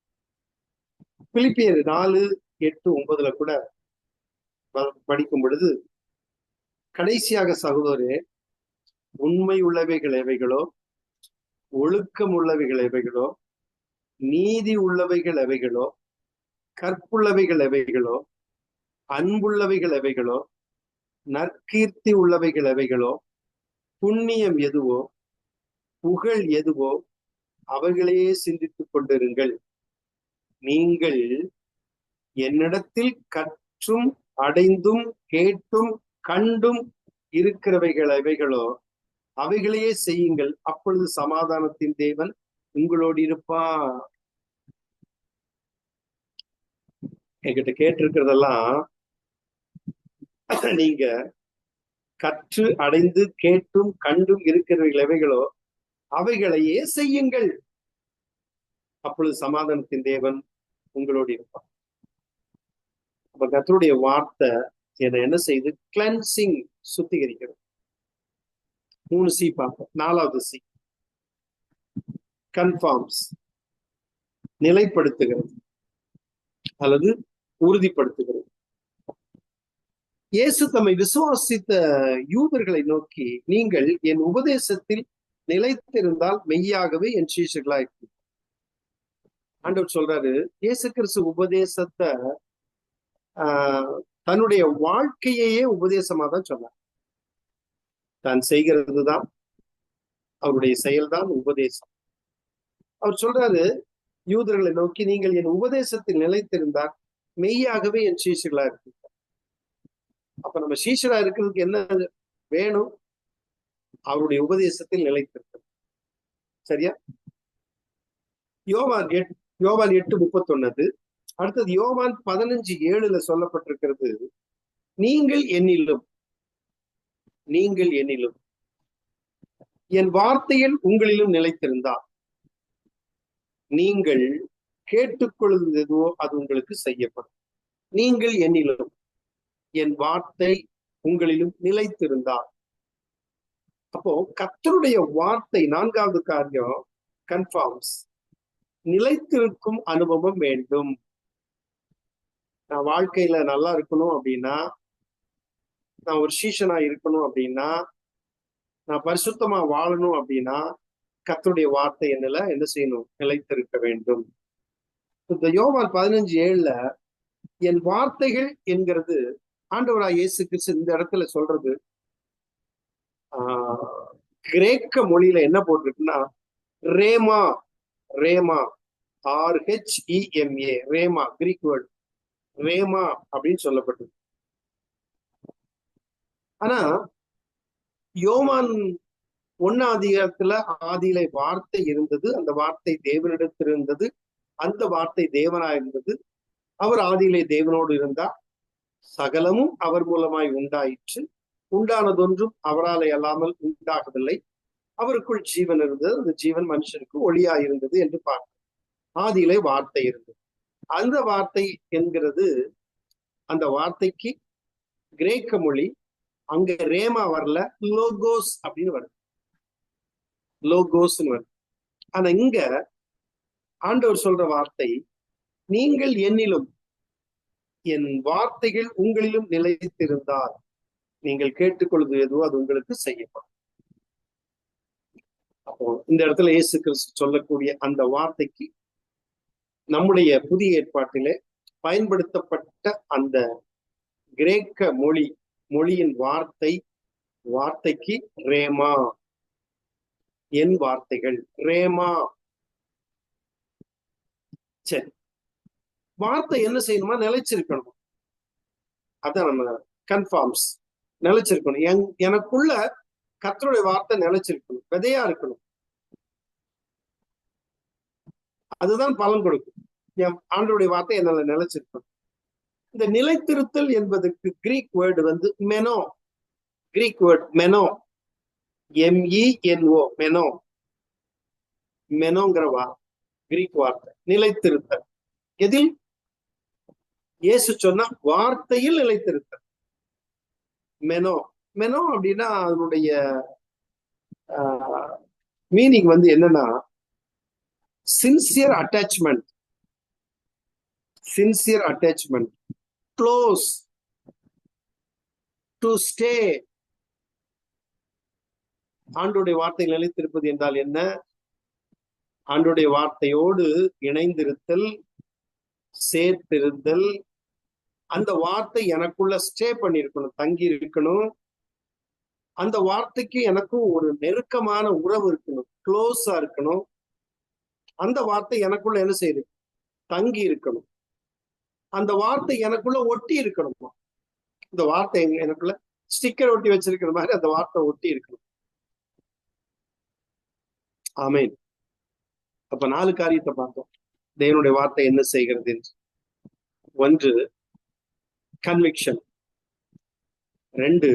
பிலிப்பியர் 4:8-9 கூட படிக்கும் பொழுது, கடைசியாக சகோதரரே, உண்மை உள்ளவைகள் எவைகளோ, ஒழுக்கம் உள்ளவைகள் எவைகளோ, நீதி உள்ளவைகள் எவைகளோ, கற்புள்ளவைகள் எவைகளோ, அன்புள்ளவைகள் எவைகளோ, நற்கீர்த்தி உள்ளவைகள் எவைகளோ, புண்ணியம் எதுவோ, புகழ் எதுவோ, அவைகளையே சிந்தித்துக் கொண்டிருங்கள். நீங்கள் என்னிடத்தில் கற்றும் அடைந்தும் கேட்டும் கண்டும் இருக்கிறவைகள் எவைகளோ அவைகளையே செய்யுங்கள். அப்பொழுது சமாதானத்தின் தேவன் உங்களோடு இருப்பார். என்கிட்ட கேட்டிருக்கிறதெல்லாம் நீங்க கற்று அடைந்து கேட்டும் கண்டும் இருக்கிறவைகள் எவைகளோ அவைகளையே செய்யுங்கள். அப்பொழுது சமாதானத்தின் தேவன் உங்களோடு இருப்பார். அப்ப கர்த்தருடைய வார்த்தை என்ன செய்து? கிளென்சிங், சுத்திகரிக்கிறது. 3 சி பார்ப்போம். 4வது சி கன்ஃபார்ம்ஸ், நிலைப்படுத்துகிறது அல்லது உறுதிப்படுத்துகிறது. இயேசு தம்மை விசுவாசித்த யூதர்களை நோக்கி, நீங்கள் என் உபதேசத்தில் நிலைத்திருந்தால் மெய்யாகவே என் சீஷர்களாயிருக்கு. ஆண்டவர் சொல்றாரு, இயேசு கிறிஸ்து உபதேசத்தை தன்னுடைய வாழ்க்கையே உபதேசமா தான் சொன்னார். தான் செய்கிறது தான் அவருடைய செயல்தான் உபதேசம். அவர் சொல்றாரு யூதர்களை நோக்கி, நீங்கள் என் உபதேசத்தில் நிலைத்திருந்தால் மெய்யாகவே என் சீஷர்களா இருக்கு. அப்ப நம்ம சீஷரா இருக்கிறதுக்கு என்ன வேணும்? அவருடைய உபதேசத்தில் நிலைத்திருக்க. சரியா? யோவான் 8:31. அடுத்தது யோவான் 15:7 சொல்லப்பட்டிருக்கிறது, நீங்கள் என்னிலும் என் வார்த்தையில் உங்களிலும் நிலைத்திருந்தால் நீங்கள் கேட்டுக்கொள்வது எதுவோ அது உங்களுக்கு செய்யப்படும். நீங்கள் என்னிலும் என் வார்த்தை உங்களிலும் நிலைத்திருந்தால். அப்போ கர்த்தருடைய வார்த்தை, 4வது காரியம், கன்ஃபார்ம்ஸ். நிலைத்திருக்கும் அனுபவம் வேண்டும். நான் வாழ்க்கையில நல்லா இருக்கணும் அப்படின்னா, நான் ஒரு சீஷனா இருக்கணும் அப்படின்னா, நான் பரிசுத்தமா வாழணும் அப்படின்னா, கர்த்தருடைய வார்த்தை என்னல என்ன செய்யணும்? நிலைத்திருக்க வேண்டும். இந்த யோவான் 15:7 என் வார்த்தைகள் என்கிறது ஆண்டவராய் இயேசு கிறிஸ்து இந்த இடத்துல சொல்றது கிரேக்க மொழியில என்ன போட்டிருக்குன்னா ரேமா. ரேமா, RHEMA, ரேமா, கிரீக் வேர்டு ரேமா அப்படின்னு சொல்லப்பட்டது. ஆனா யோவான் 1ஆம் அதிகாரத்துல ஆதியிலே வார்த்தை இருந்தது, அந்த வார்த்தை தேவனிடத்தில் இருந்தது, அந்த வார்த்தை தேவனாய் இருந்தது, அவர் ஆதியிலே தேவனோடு இருந்தார், சகலமும் அவர் மூலமாய் உண்டாயிற்று, உண்டானதொன்றும் அவராலே அல்லாமல் உண்டாகவில்லை, அவருக்குள் ஜீவன் இருந்தது, அந்த ஜீவன் மனுஷனுக்கு ஒளியாய் இருந்தது என்று பார்க்கிறோம். ஆதியிலே வார்த்தை இருந்தது. அந்த வார்த்தை என்கிறது, அந்த வார்த்தைக்கு கிரேக்க மொழி அங்க ரேமா வரல, லோகோஸ் அப்படின்னு வருது. லோகோஸ்ன்னு வருது. ஆனா இங்க ஆண்டவர் சொல்ற வார்த்தை, நீங்கள் என்னிலும் என் வார்த்தைகள் உங்களிலும் நிலைத்திருந்தால் நீங்கள் கேட்டுக்கொள்வது எதுவோ அது உங்களுக்கு செய்யப்படும். அப்போ இந்த இடத்துல இயேசு கிறிஸ்து சொல்லக்கூடிய அந்த வார்த்தைக்கு நம்முடைய புதிய ஏற்பாட்டிலே பயன்படுத்தப்பட்ட அந்த கிரேக்க மொழியின் வார்த்தைக்கு ரேமா, என் வார்த்தைகள், ரேமா. சரி, வார்த்தை என்ன செய்யணுமா? நிலைச்சிருக்கணும். அதான் நம்ம கன்ஃபார்ம்ஸ், நிலைச்சிருக்கணும். எனக்குள்ள கர்த்தருடைய வார்த்தை நிலைச்சிருக்கணும், விதையா இருக்கணும். அதுதான் பலன் கொடுக்கும். என் ஆண்டவருடைய வார்த்தை என்னால நிலைச்சிருக்கணும். இந்த நிலைத்திருத்தல் என்பதற்கு கிரீக் வேர்டு வந்து மெனோ. கிரீக் வேர்டு மெனோ, MENO, மெனோ. மெனோங்கிற கிரீக் வார்த்தை நிலைத்திருத்தல். எதில்? இயேசு சொன்ன வார்த்தையில் நிலைத்திருத்தல். மெனோ. மெனோ அப்படின்னா அதனுடைய மீனிங் வந்து என்னன்னா sincere attachment, close, to stay. ஆண்டோடைய வார்த்தைகள் நிலைத்திருப்பது என்றால் என்ன? ஆண்டோடைய வார்த்தையோடு இணைந்திருத்தல், சேர்த்திருத்தல். அந்த வார்த்தை எனக்குள்ள ஸ்டே பண்ணிருக்கணும், தங்கி இருக்கணும். அந்த வார்த்தைக்கு எனக்கும் ஒரு நெருக்கமான உறவு இருக்கணும், க்ளோஸா இருக்கணும். அந்த வார்த்தை எனக்குள்ள என்ன செய்யுது? தங்கி இருக்கணும். அந்த வார்த்தை எனக்குள்ள ஒட்டி இருக்கணுமா? இந்த வார்த்தை எனக்குள்ள ஸ்டிக்கர் ஒட்டி வச்சிருக்கிற மாதிரி அந்த வார்த்தை ஒட்டி இருக்கணும். ஆமேன். அப்ப 4 காரியத்தை பார்த்தோம். தேவனுடைய வார்த்தை என்ன செய்கிறது என்று. 1 கன்விக்ஷன், 2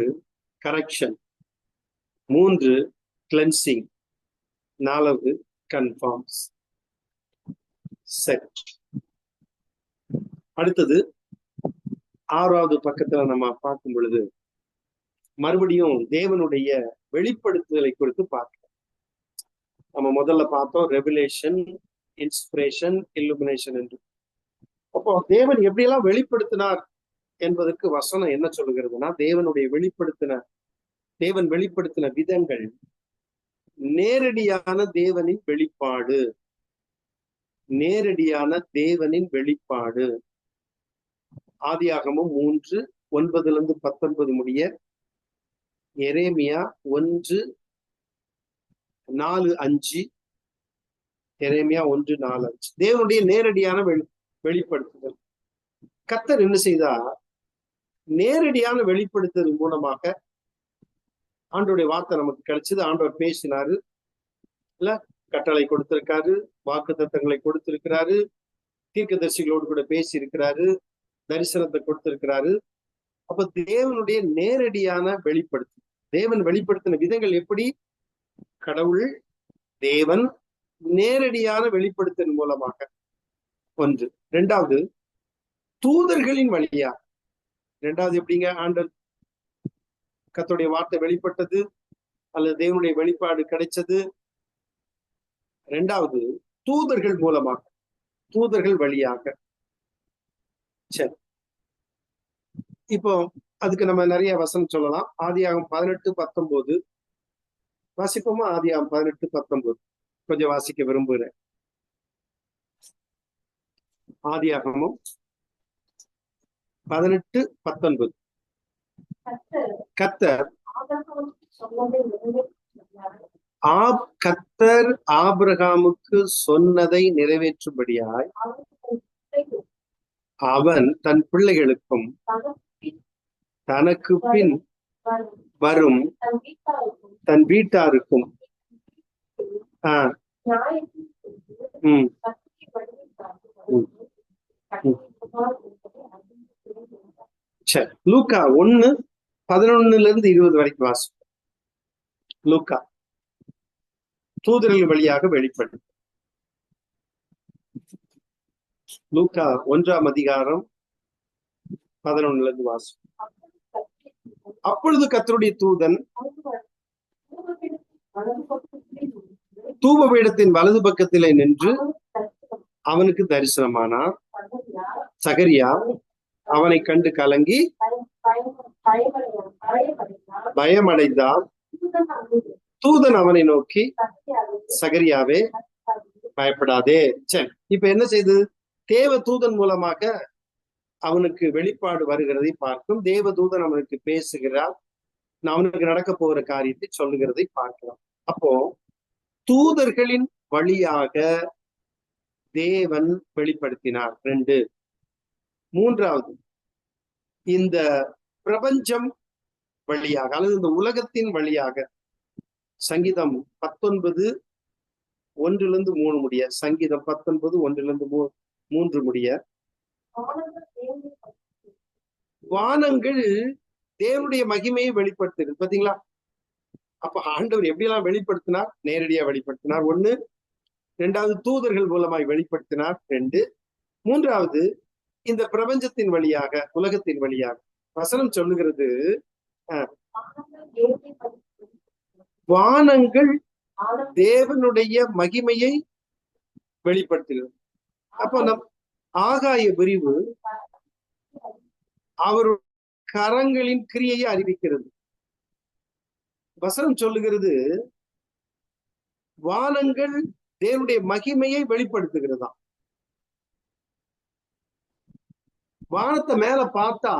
கரெக்ஷன், 3 கிளென்சிங், 4 கன்ஃபார்ம்ஸ். சரி, அடுத்தது 6வது பக்கத்துல நம்ம பார்க்கும் பொழுது மறுபடியும் தேவனுடைய வெளிப்படுத்துதலை குறித்து பார்க்கிறோம். நம்ம முதல்ல பார்த்தோம் ரெவலேஷன், இன்ஸ்பிரேஷன், இல்லுமினேஷன் என்று. அப்போ தேவன் எப்படியெல்லாம் வெளிப்படுத்தினார் என்பதற்கு வசனம் என்ன சொல்லுகிறதுனா, தேவன் வெளிப்படுத்தின விதங்கள் நேரடியான தேவனின் வெளிப்பாடு. நேரடியான தேவனின் வெளிப்பாடு. ஆதியாகமம் 3:9-19 முடிய, எரேமியா 1:4-5, எரேமியா 1:4-5 தேவனுடைய நேரடியான வெளிப்படுத்துதல். கர்த்தர் என்ன செய்தா, நேரடியான வெளிப்படுத்துதல் மூலமாக ஆண்டவருடைய வார்த்தை நமக்கு கிடைச்சது. ஆண்டவர் பேசினாரு, இல்ல கட்டளை கொடுத்திருக்காரு, வாக்கு தத்தங்களை கொடுத்திருக்கிறாரு, தீர்க்கதரிசிகளோடு கூட பேசி இருக்கிறாரு, தரிசனத்தை கொடுத்திருக்கிறாரு. அப்ப தேவனுடைய நேரடியான வெளிப்படுத்து, தேவன் வெளிப்படுத்தின விதங்கள் எப்படி? கடவுள் தேவன் நேரடியான வெளிப்படுத்தல் மூலமாக ஒன்று. இரண்டாவது, தூதர்களின் வழியா. இரண்டாவது எப்படிங்க ஆண்டவர் கர்த்தருடைய வார்த்தை வெளிப்பட்டது அல்லது தேவனுடைய வெளிப்பாடு கிடைச்சது? இரண்டாவது, தூதர்கள் மூலமாக, தூதர்கள் வழியாக. சரி, இப்போ அதுக்கு நம்ம நிறைய வசனம் சொல்லலாம். ஆதியாகமம் 18:19 வாசிப்போமா? ஆதியாகமம் 18:19 கொஞ்சம் வாசிக்க விரும்புகிறேன். ஆதியாகமம் 18:19. கர்த்தர் கர்த்தர் ஆபிரகாமுக்கு சொன்னதை நிறைவேற்றும்படியாய் அவன் தன் பிள்ளைகளுக்கும் தனக்கு பின் வரும் தன் வீட்டாருக்கும் சரி, லூக்கா 1:11-20 வரைக்கும் வாசி. லூக்கா தூதர்கள் வழியாக வெளிப்படும். லூக்கா 1ஆம் அதிகாரம் 11 வாசி. அப்பொழுது கர்த்தருடைய தூதன் தூபபீடத்தின் வலது பக்கத்திலே நின்று அவனுக்கு தரிசனமானார். சகரியா அவனை கண்டு கலங்கி பயமடைந்தான். தூதன் அவனை நோக்கி, சகரியாவே பயப்படாதே. சரி, இப்ப என்ன செய்து? தேவ தூதன் மூலமாக அவனுக்கு வெளிப்பாடு வருகிறதை பார்க்கும். தேவ தூதன் அவனுக்கு பேசுகிறார், அவனுக்கு நடக்க போகிற காரியத்தை சொல்லுகிறதை பார்க்கலாம். அப்போ தூதர்களின் வழியாக தேவன் வெளிப்படுத்தினார். 2. மூன்றாவது, இந்த பிரபஞ்சம் வழியாக அல்லது இந்த உலகத்தின் வழியாக. சங்கீதம் 19:1-3 முடிய. சங்கீதம் 19:1-3 முடிய. வானங்கள் தேவனுடைய மகிமையை வெளிப்படுத்துது. பாத்தீங்களா? அப்ப ஆண்டவர் எப்படியெல்லாம் வெளிப்படுத்தினார்? நேரடியா வெளிப்படுத்தினார் 1. இரண்டாவது, தூதர்கள் மூலமாய் வெளிப்படுத்தினார் 2. மூன்றாவது, இந்த பிரபஞ்சத்தின் வழியாக, உலகத்தின் வழியாக. வசனம் சொல்லுகிறது, வானங்கள் தேவனுடைய மகிமையை வெளிப்படுத்துகிறது. அப்போ நம் ஆகாய விரிவு அவர் கரங்களின் கிரியையை அறிவிக்கிறது. வசனம் சொல்லுகிறது, வானங்கள் தேவனுடைய மகிமையை வெளிப்படுத்துகிறதா. வானத்தை மேல பார்த்தா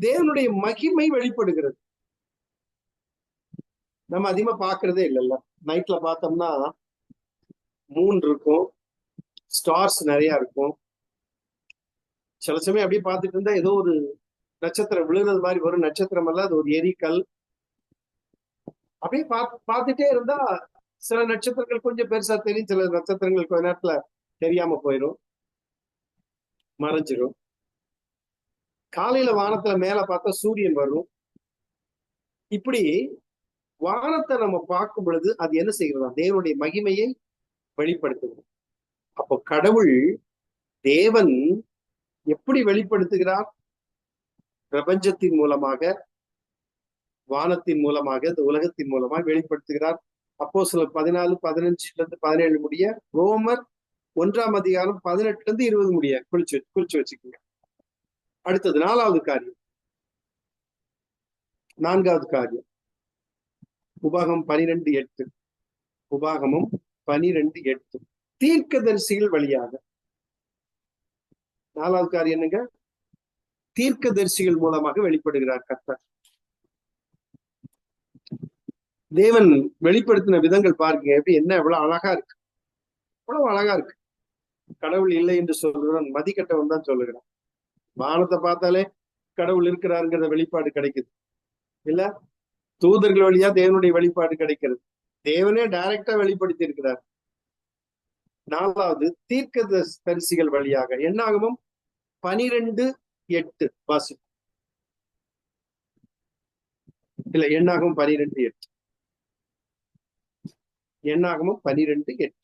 தேவனுடைய மகிமை வெளிப்படுகிறது. நம்ம அதிகமா பாக்குறதே இல்லைல்ல. நைட்ல பார்த்தோம்னா மூன் இருக்கும், ஸ்டார்ஸ் நிறைய இருக்கும். சில சமயம் அப்படியே பார்த்துட்டு இருந்தா ஏதோ ஒரு நட்சத்திரம் விழுகிறது மாதிரி வரும். நட்சத்திரம் அல்ல, அது ஒரு எரிக்கல். அப்படியே பார்த்துட்டே இருந்தா சில நட்சத்திரங்கள் கொஞ்சம் பெருசா தெரியும், சில நட்சத்திரங்கள் கொஞ்ச நேரத்துல தெரியாம போயிடும், மறைஞ்சிடும். காலையில வானத்துல மேல பார்த்தா சூரியன் வரும். இப்படி வானத்தை நம்ம பார்க்கும் பொழுது அது என்ன செய்கிறதா? தேவனுடைய மகிமையை வெளிப்படுத்துகிறது. அப்போ கடவுள் தேவன் எப்படி வெளிப்படுத்துகிறார்? பிரபஞ்சத்தின் மூலமாக, வானத்தின் மூலமாக, இந்த உலகத்தின் மூலமாக வெளிப்படுத்துகிறார். அப்போஸ்தலர் 14:15-17 முடிய. ரோமர் 1ஆம் அதிகாரம் 18-20 முடிய குறிச்சு வச்சுக்கோங்க. அடுத்தது 4வது காரியம். 4வது காரியம் உபாகமம் 12:8. உபாகமம் 12:8 தீர்க்கதரிசிகள் வழியாக. 4வது காரியம் என்னங்க? தீர்க்கதரிசிகள் மூலமாக வெளிப்படுகிறார் கர்த்தர். தேவன் வெளிப்படுத்தின விதங்கள் பாருங்க, எப்படி என்ன எவ்வளவு அழகா இருக்கு, எவ்வளவு அழகா இருக்கு. கடவுள் இல்லை என்று சொல்றவன் மதிக்கட்டவன் தான் சொல்லுகிறான். வானத்தை பார்த்தாலே கடவுள் இருக்கிறாருங்கிற வெளிப்பாடு கிடைக்குது இல்ல? தூதர்கள் வழியா தேவனுடைய வெளிப்பாடு கிடைக்கிறது. தேவனே டைரக்டா வெளிப்படுத்தி இருக்கிறார். நாலாவது தீர்க்க தரிசிகள் வழியாக. என்னாகமும் 12:8 வாசி. இல்ல, என்னாகும் 12:8. என்னாகமும் 12:8.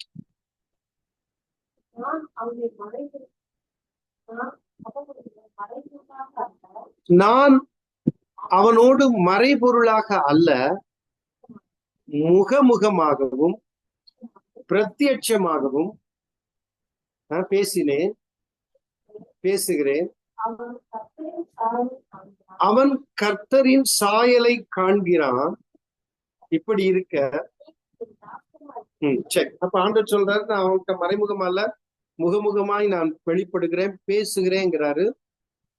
நான் அவனோடு மறைபொருளாக அல்ல, முகமுகமாகவும் பிரத்யட்சமாகவும் பேசுகிறேன். அவன் கர்த்தரின் சாயலை காண்கிறான். இப்படி இருக்க சரி, அப்ப ஆண்டவர் சொல்றாரு, நான் அவன்கிட்ட மறைமுகமா இல்ல, முகமுகமாய் நான் வெளிப்படுகிறேன், பேசுகிறேங்கிறாரு.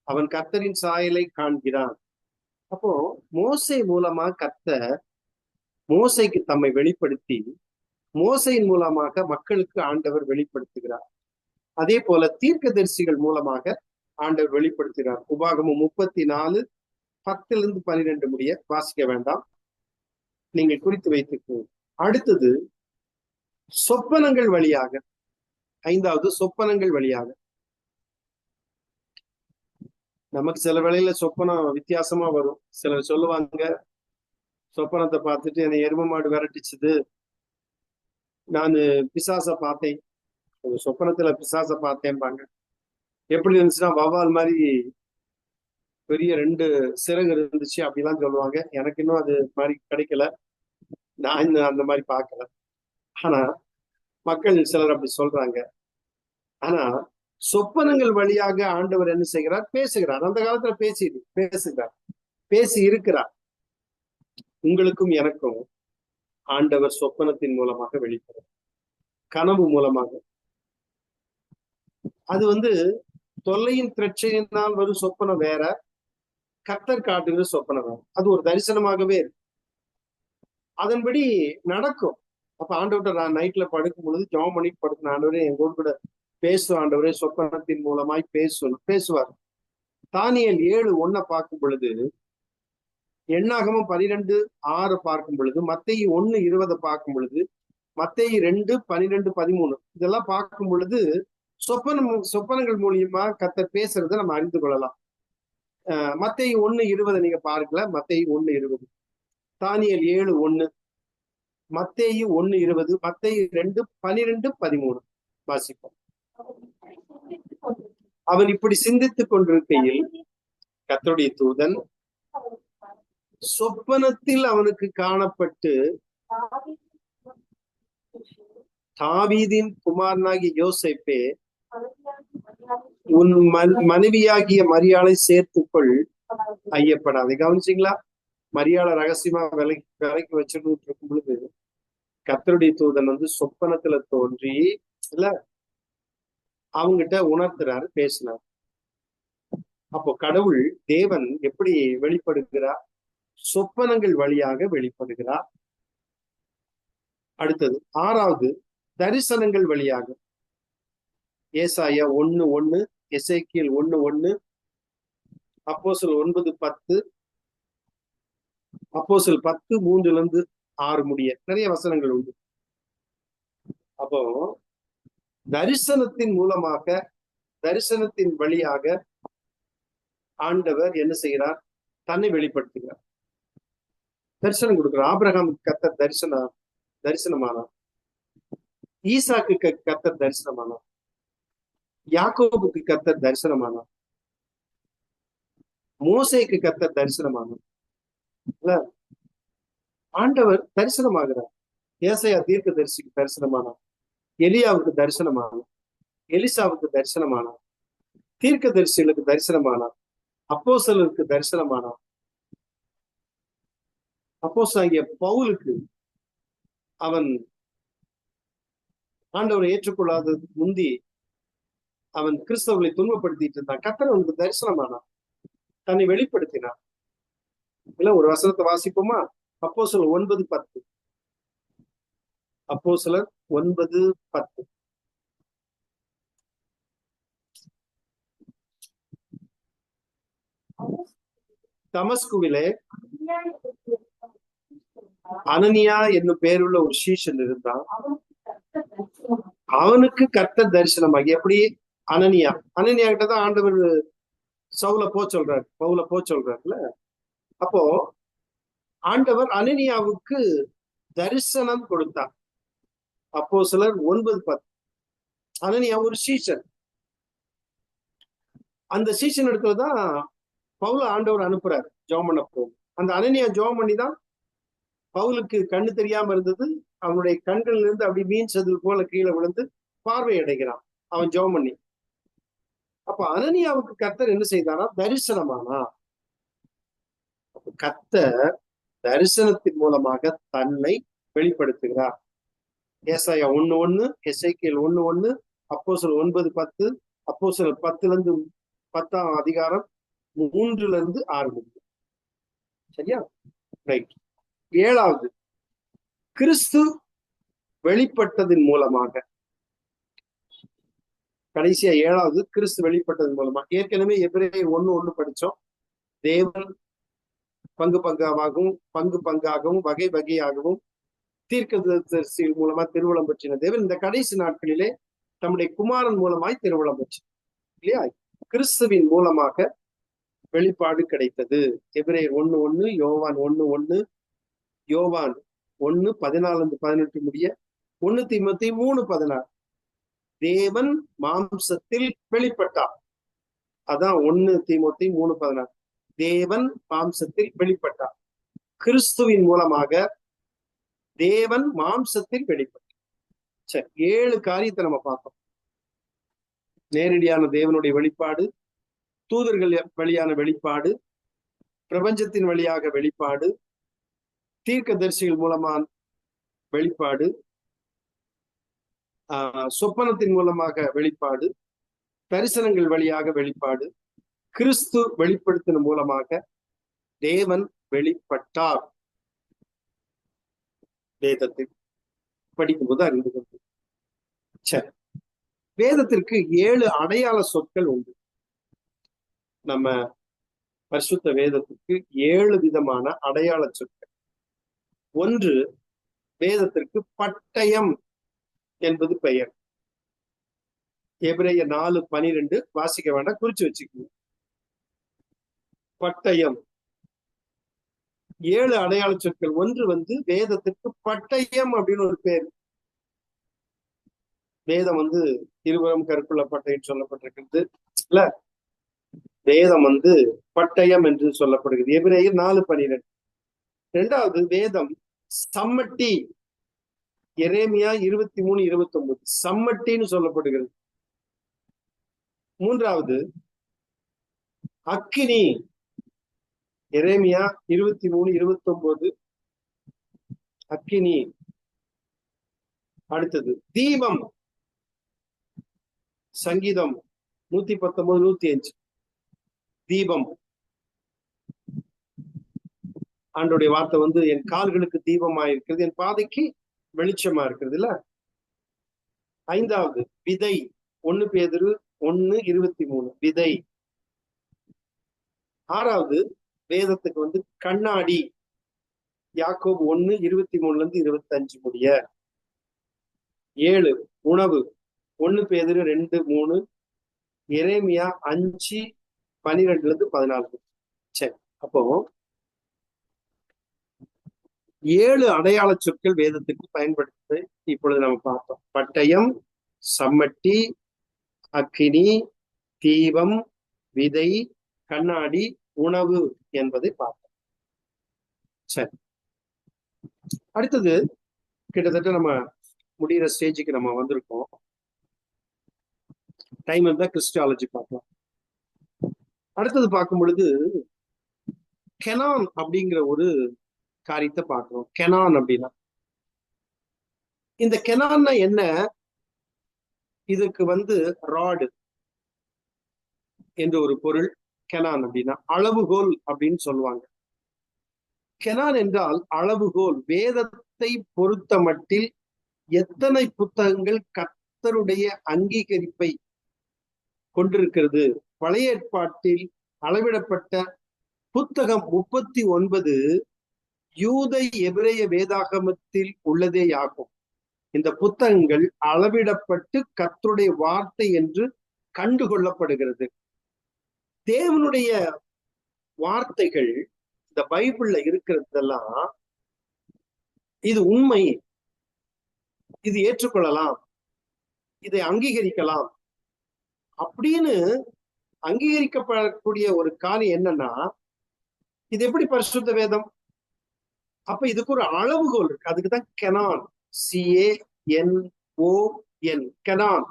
அவன் கர்த்தரின் சாயலை காண்கிறான். அப்போ மோசே மூலமா கர்த்தர் மோசைக்கு தம்மை வெளிப்படுத்தி, மோசையின் மூலமாக மக்களுக்கு ஆண்டவர் வெளிப்படுத்துகிறார். அதே போல தீர்க்கதரிசிகள் மூலமாக ஆண்டவர் வெளிப்படுத்துகிறார். உபாகமம் 34:10-12 முடிய வாசிக்க வேண்டாம், நீங்கள் குறித்து வைத்துக்கோங்க. அடுத்தது சொப்பனங்கள் வழியாக. 5வது சொப்பனங்கள் வழியாக. நமக்கு சில வேளையில சொப்பனம் வித்தியாசமா வரும். சிலர் சொல்லுவாங்க, சொப்பனத்தை பார்த்துட்டு என்னை எரும மாடு விரட்டிச்சுது, நான் பிசாச பார்த்தேன், ஒரு சொப்பனத்துல பிசாச பார்த்தேன்பாங்க. எப்படி இருந்துச்சுன்னா வவ்வால் மாதிரி பெரிய 2 சிறகு இருந்துச்சு அப்படிலாம் சொல்லுவாங்க. எனக்கு இன்னும் அது மாதிரி கிடைக்கல, நான் இன்னும் அந்த மாதிரி பார்க்கல. ஆனா மக்கள் சிலர் அப்படி சொல்றாங்க. ஆனா சொப்பனங்கள் வழியாக ஆண்டவர் என்ன செய்கிறார்? பேசுகிறார். அந்த காலத்துல பேசுகிறார், பேசி இருக்கிறார். உங்களுக்கும் எனக்கும் ஆண்டவர் சொப்பனத்தின் மூலமாக வெளிப்படுறார், கனவு மூலமாக. அது தொல்லையின் பிரச்சனையினால் வரும் சொப்பனம் வேற, கர்த்தர் காட்டுகிற சொப்பனம் வேற. அது ஒரு தரிசனமாகவே இருக்கு, அதன்படி நடக்கும். அப்ப ஆண்டவர்கிட்ட நான் நைட்ல படுக்கும் பொழுது ஜெபம் பண்ணி படுக்கணும், ஆண்டவரே என் கூட பேசும் ஆண்டவரே, சொப்பனத்தின் மூலமாய் பேசுவார். தானியேல் 7:1 பார்க்கும் பொழுது, எண்ணாகமம் 12:6 பார்க்கும் பொழுது, மத்தேயு 1:20 பார்க்கும் பொழுது, மத்தேயு 2:12-13 இதெல்லாம் பார்க்கும் பொழுது சொப்பனங்கள் மூலியமா கர்த்தர் பேசுறதை நம்ம அறிந்து கொள்ளலாம். மத்தேயு 1:20 நீங்க பார்க்கல, மத்தேயு 1:20, தானியேல் 7:1, மத்தேயு 1:20, மத்தேயு 2:12-13 வாசிப்போம். அவன் இப்படி சிந்தித்துக் கொண்டிருக்கையில் கர்த்தருடைய தூதன் சொப்பனத்தில் அவனுக்கு காணப்பட்டு, தாவீதின் குமாரனாகிய யோசேப்பே, உன் மனைவியாகிய மரியாளை சேர்த்துக்கொள், ஐயப்படாது. கவனிச்சிங்களா? மரியாளை ரகசியமா விலைக்கு வச்சுட்டு இருக்கும் பொழுது கர்த்தருடைய தூதன் சொப்பனத்துல தோன்றி இல்ல அவங்கிட்ட உணர்த்துறாரு, பேசினார். அப்போ கடவுள் தேவன் எப்படி வெளிப்படுகிறார்? சொப்பனங்கள் வழியாக வெளிப்படுகிறார். அடுத்தது 6வது தரிசனங்கள் வழியாக. ஏசாயா 1:1, எசேக்கியேல் 1:1, அப்போஸ்தலர் 9:10, அப்போஸ்தலர் 10:3-6 முடிய நிறைய வசனங்கள் உண்டு. அப்போ தரிசனத்தின் மூலமாக, தரிசனத்தின் வழியாக ஆண்டவர் என்ன செய்கிறார்? தன்னை வெளிப்படுத்துகிறார், தரிசனம் கொடுக்கிறார். ஆபிரகாமுக்கு கர்த்தர் தரிசனமானார், ஈசாக்கு கர்த்தர் தரிசனமானார், யாக்கோபுக்கு கர்த்தர் தரிசனமானார், மோசேக்கு கர்த்தர் தரிசனமானார். ஆண்டவர் தரிசனமாகிறார். ஏசாயா தீர்க்க தரிசிக்கு தரிசனமானார், எலியாவுக்கு தரிசனமானார், எலிசாவுக்கு தரிசனமானார், தீர்க்க தரிசிகளுக்கு தரிசனமானார், அப்போஸ்தலருக்கு தரிசனமானார். அப்போஸ்தலனாகிய பவுலுக்கு அவன் ஆண்டவரை ஏற்றுக்கொள்ளாத முந்தி அவன் கிறிஸ்தவர்களை துன்பப்படுத்திட்டு இருந்தான். கர்த்தர் அவனுக்கு தரிசனமானார், தன்னை வெளிப்படுத்தினார். இல்ல, ஒரு வசனத்தை வாசிப்போமா? அப்போஸ்தலர் 9:10, அப்போஸ்தலர் 9:10. தமஸ்குவிலே அனனியா என்னும் பேருள்ள ஒரு சீஷன் இருந்தான். அவனுக்கு கர்த்தர் தரிசனமாகி, எப்படி? அனனியா கிட்டதான் ஆண்டவர் பவுல போ சொல்றாருல. அப்போ ஆண்டவர் அனனியாவுக்கு தரிசனம் கொடுத்தார். அப்போஸ்தலர் 9:10. அனனியா ஒரு சீஷன். அந்த சீஷன் இடத்துலதான் பவுல ஆண்டவர் அனுப்புறாரு ஜெபம் பண்ண போகும். அந்த அனனியா ஜெபம் பண்ணிதான் பவுலுக்கு கண்ணு தெரியாம இருந்தது. அவனுடைய கண்களில் இருந்து அப்படி மீன் செதில் போல கீழே விழுந்து பார்வை அடைகிறான் அவன் ஜெபம் பண்ணி. அப்ப அனனியாவுக்கு கர்த்தர் என்ன செய்தாரா? தரிசனமானா. கர்த்தர் தரிசனத்தின் மூலமாக தன்னை வெளிப்படுத்துகிறார். ஏசாயா 1:1, எசேக்கியேல் 1:1, அப்போஸ்தலர் 9:10, அப்போஸ்தலர் 10 10 அதிகாரம் 3-6. சரியா? ரைட். 7வது, கிறிஸ்து வெளிப்பட்டதன் மூலமாக. கடைசியா 7வது, கிறிஸ்து வெளிப்பட்டதன் மூலமா. ஏற்கனவே எபிரேயர் 1:1 படிச்சோம். தேவன் பங்கு பங்காகவும் வகை வகையாகவும் தீர்க்கதரிசிகள் மூலமா திருவுளம் பற்றின தேவன் இந்த கடைசி நாட்களிலே தம்முடைய குமாரன் மூலமாய் திருவுளம் பற்றி, இல்லையா? கிறிஸ்துவின் மூலமாக வெளிப்பாடு கிடைத்தது. எபிரேயர் 1:1, யோவான் 1:1, யோவான் 1:14-18 முடிய, 1 தீமோத்தேயு 3:16. தேவன் மாம்சத்தில் வெளிப்பட்டார். அதான் 1 தீமோத்தேயு 3:16. தேவன் மாம்சத்தில் வெளிப்பட்டார். கிறிஸ்துவின் மூலமாக தேவன் மாம்சத்தில் வெளிப்பட்டார். சரி, 7 காரியத்தை நம்ம பார்த்தோம். நேரடியான தேவனுடைய வெளிப்பாடு, தூதர்கள் வழியான வெளிப்பாடு, பிரபஞ்சத்தின் வழியாக வெளிப்பாடு, தீர்க்கதரிசிகள் மூலமான வெளிப்பாடு, சொப்பனத்தின் மூலமாக வெளிப்பாடு, தரிசனங்கள் வழியாக வெளிப்பாடு, கிறிஸ்து வெளிப்படுத்தின மூலமாக தேவன் வெளிப்பட்டார். வேதத்தை படிக்கும்போது அறிந்து கொண்டு. சரி, வேதத்திற்கு 7 அடையாள சொற்கள் உண்டு. நம்ம பரிசுத்த வேதத்திற்கு 7 விதமான அடையாள சொற்கள். 1, வேதத்திற்கு பட்டயம் என்பது பெயர். எபிரேயர் 4:12 வாசிக்க வேண்டாம், குறிச்சு வச்சுக்கோங்க. பட்டயம். 7 அடையாள சொற்கள். 1 வேதத்திற்கு பட்டயம் அப்படின்னு ஒரு பேர். வேதம் இருபுறம் கருப்புள்ள பட்டயம் சொல்லப்பட்டிருக்கிறது இல்ல. வேதம் பட்டயம் என்று சொல்லப்படுகிறது. எபிரேயர் 4:12. 2வது, வேதம் சம்மட்டி. எரேமியா 23:29 சம்மட்டின்னு சொல்லப்படுகிறது. 3வது, அக்கினி. எரேமியா 23:29 அக்கினி. அடுத்தது தீபம். சங்கீதம் 119:105 தீபம். ஆண்டோடைய வார்த்தை என் கால்களுக்கு தீபமா இருக்கிறது, என் பாதைக்கு வெளிச்சமா இருக்கிறது இல்ல. 5வது, விதை. 1 பேதுரு 1:23 விதை. 6வது, வேதத்துக்கு கண்ணாடி. யாக்கோபு 1:23-25 முடிய. 7, உணவு. 1 பேதுரு 2:3, எரேமியா 5:12-14. சரி, அப்போ 7 அடையாள சொற்கள் வேதத்துக்கு பயன்படுத்தி இப்பொழுது நம்ம பார்த்தோம். பட்டயம், சம்மட்டி, அக்கினி, தீபம், விதை, கண்ணாடி, உணவு என்பதை பார்த்தோம். சரி, அடுத்தது கிட்டத்தட்ட நம்ம முடிகிற ஸ்டேஜுக்கு நம்ம வந்திருக்கோம். டைம் இருந்தா கிறிஸ்டியாலஜி பார்க்கலாம். அடுத்தது பார்க்கும் பொழுது கெனான் அப்படிங்கிற ஒரு காரியத்தை பார்க்கிறோம். கெனான் அப்படின்னா, இந்த கெனான்னா என்ன? இதுக்கு ராடு என்ற ஒரு பொருள். கெனான் அப்படின்னா அளவுகோல் அப்படின்னு சொல்லுவாங்க. கெனான் என்றால் அளவுகோல். வேதத்தை பொறுத்த மட்டில் எத்தனை புத்தகங்கள் கர்த்தருடைய அங்கீகரிப்பை கொண்டிருக்கிறது, பழைய ஏற்பாட்டில் அளவிடப்பட்ட புத்தகம் 39 யூத எபிரேய வேதாகமத்தில் உள்ளதே ஆகும். இந்த புத்தகங்கள் அளவிடப்பட்டு கர்த்தருடைய வார்த்தை என்று கண்டுகொள்ளப்படுகிறது. தேவனுடைய வார்த்தைகள் இந்த பைபிள்ல இருக்கிறதெல்லாம் இது உண்மை, இது ஏற்றுக்கொள்ளலாம், இதை அங்கீகரிக்கலாம் அப்படின்னு அங்கீகரிக்கப்படக்கூடிய ஒரு காரியம் என்னன்னா, இது எப்படி பரிசுத்த வேதம்? அப்ப இதுக்கு ஒரு அளவுகோல் இருக்கு. அதுக்குதான் கெனான், CANON, கெனான்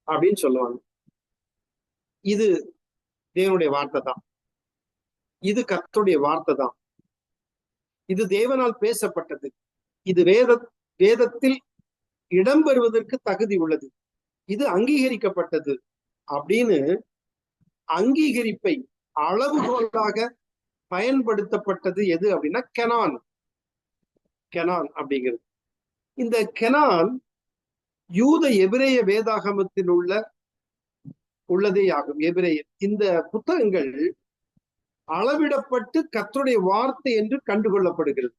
அப்படின்னு சொல்லுவாங்க. இது தேவனுடைய வார்த்தை தான், இது கர்த்தருடைய வார்த்தை தான், இது தேவனால் பேசப்பட்டது, இது வேதத்தில் இடம்பெறுவதற்கு தகுதி உள்ளது, இது அங்கீகரிக்கப்பட்டது அப்படின்னு அங்கீகரிப்பை அளவுகோலாக பயன்படுத்தப்பட்டது எது அப்படின்னா கெனான். கெனான் அப்படிங்கிறது, இந்த கெனான் யூத எபிரேய வேதாகமத்தில் உள்ளதே ஆகும். எபிரேய இந்த புத்தகங்கள் அளவிடப்பட்டு கர்த்தருடைய வார்த்தை என்று கண்டுகொள்ளப்படுகிறது.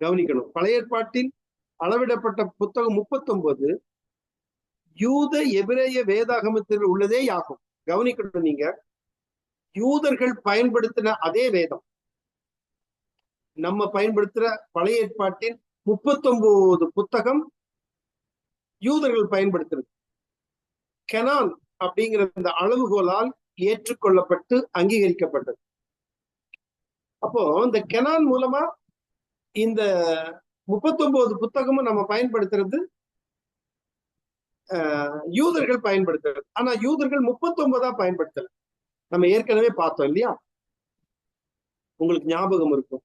கவனிக்கணும், பழைய ஏற்பாட்டில் அளவிடப்பட்ட புத்தகம் 39 யூத எபிரேய வேதாகமத்தில் உள்ளதே ஆகும். கவனிக்கணும், நீங்க யூதர்கள் பயன்படுத்தின அதே வேதம் நம்ம பயன்படுத்துற பழைய ஏற்பாட்டின் 39 புத்தகம் யூதர்கள் பயன்படுத்துறது கெனான் அப்படிங்கிற இந்த அளவுகோலால் ஏற்றுக்கொள்ளப்பட்டு அங்கீகரிக்கப்பட்டது. அப்போ இந்த கெனான் மூலமா இந்த 39 புத்தகமும் நம்ம பயன்படுத்துறது யூதர்கள் பயன்படுத்துறது. ஆனா யூதர்கள் 39 பயன்படுத்தல. நம்ம ஏற்கனவே பார்த்தோம் இல்லையா, உங்களுக்கு ஞாபகம் இருக்கும்.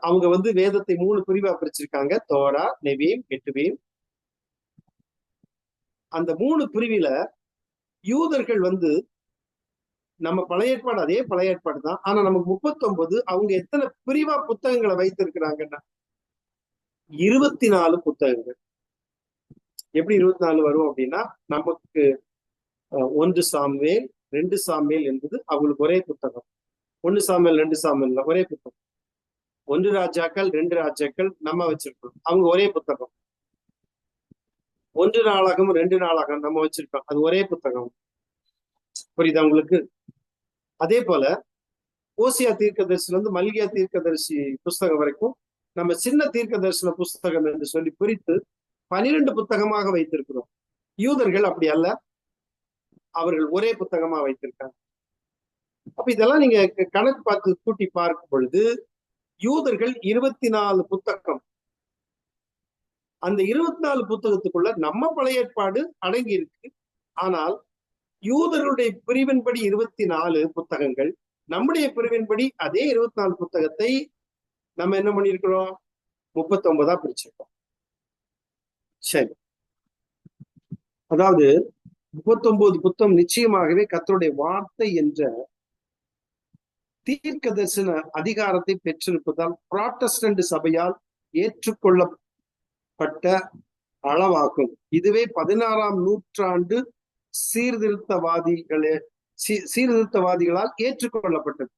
அவங்க வேதத்தை 3 பிரிவா பிரிச்சிருக்காங்க, தோரா, நெவீம், கெட்டுவீம். அந்த 3 பிரிவில யூதர்கள் நம்ம பழைய ஏற்பாடு அதே பழைய ஏற்பாடு தான். ஆனா நமக்கு 39 அவங்க எத்தனை பிரிவா புத்தகங்களை வைத்திருக்கிறாங்கன்னா 24 புத்தகங்கள். எப்படி 24 வரும் அப்படின்னா, நமக்கு 1 சாமுவேல் 2 சாமுவேல் என்பது அவங்களுக்கு ஒரே புத்தகம், 1 சாமுவேல் 2 சாமுவேல் ஒரே புத்தகம், 1 ராஜாக்கள் 2 ராஜாக்கள் நம்ம வச்சிருக்கோம், அவங்க ஒரே புத்தகம், 1 நாளாகம் 2 நாளாகம் நம்ம வச்சிருக்கோம், அது ஒரே புத்தகம். புரியுதா உங்களுக்கு? அதே போல ஓசியா தீர்க்கதரிசி மல்கியா தீர்க்கதரிசி புஸ்தகம் வரைக்கும் நம்ம சின்ன தீர்க்க தரிசன புஸ்தகம் என்று சொல்லி பிரித்து 12 புத்தகமாக வைத்திருக்கிறோம். யூதர்கள் அப்படி அல்ல, அவர்கள் ஒரே புத்தகமா வைத்திருக்காங்க. அப்ப இதெல்லாம் நீங்க கணக்கு பார்த்து கூட்டி பார்க்கும் பொழுது யூதர்கள் 24 புத்தகம். அந்த 24 புத்தகத்துக்குள்ள நம்ம பழைய ஏற்பாடு அடங்கி இருக்கு. ஆனால் யூதர்களுடைய பிரிவின்படி 24 புத்தகங்கள், நம்முடைய பிரிவின்படி அதே 24 புத்தகத்தை நம்ம என்ன பண்ணிருக்கிறோம், 39 பிரிச்சிருக்கோம். சரி, அதாவது 39 புத்தகம் நிச்சயமாகவே கர்த்தருடைய வார்த்தை என்ற தீர்க்க தரிசன அதிகாரத்தை பெற்றிருப்பதால் புராட்டஸ்டன்ட் சபையால் ஏற்றுக்கொள்ளப்பட்ட அளவாகும். இதுவே 16ஆம் நூற்றாண்டு சீர்திருத்தவாதிகளால் ஏற்றுக்கொள்ளப்பட்டது.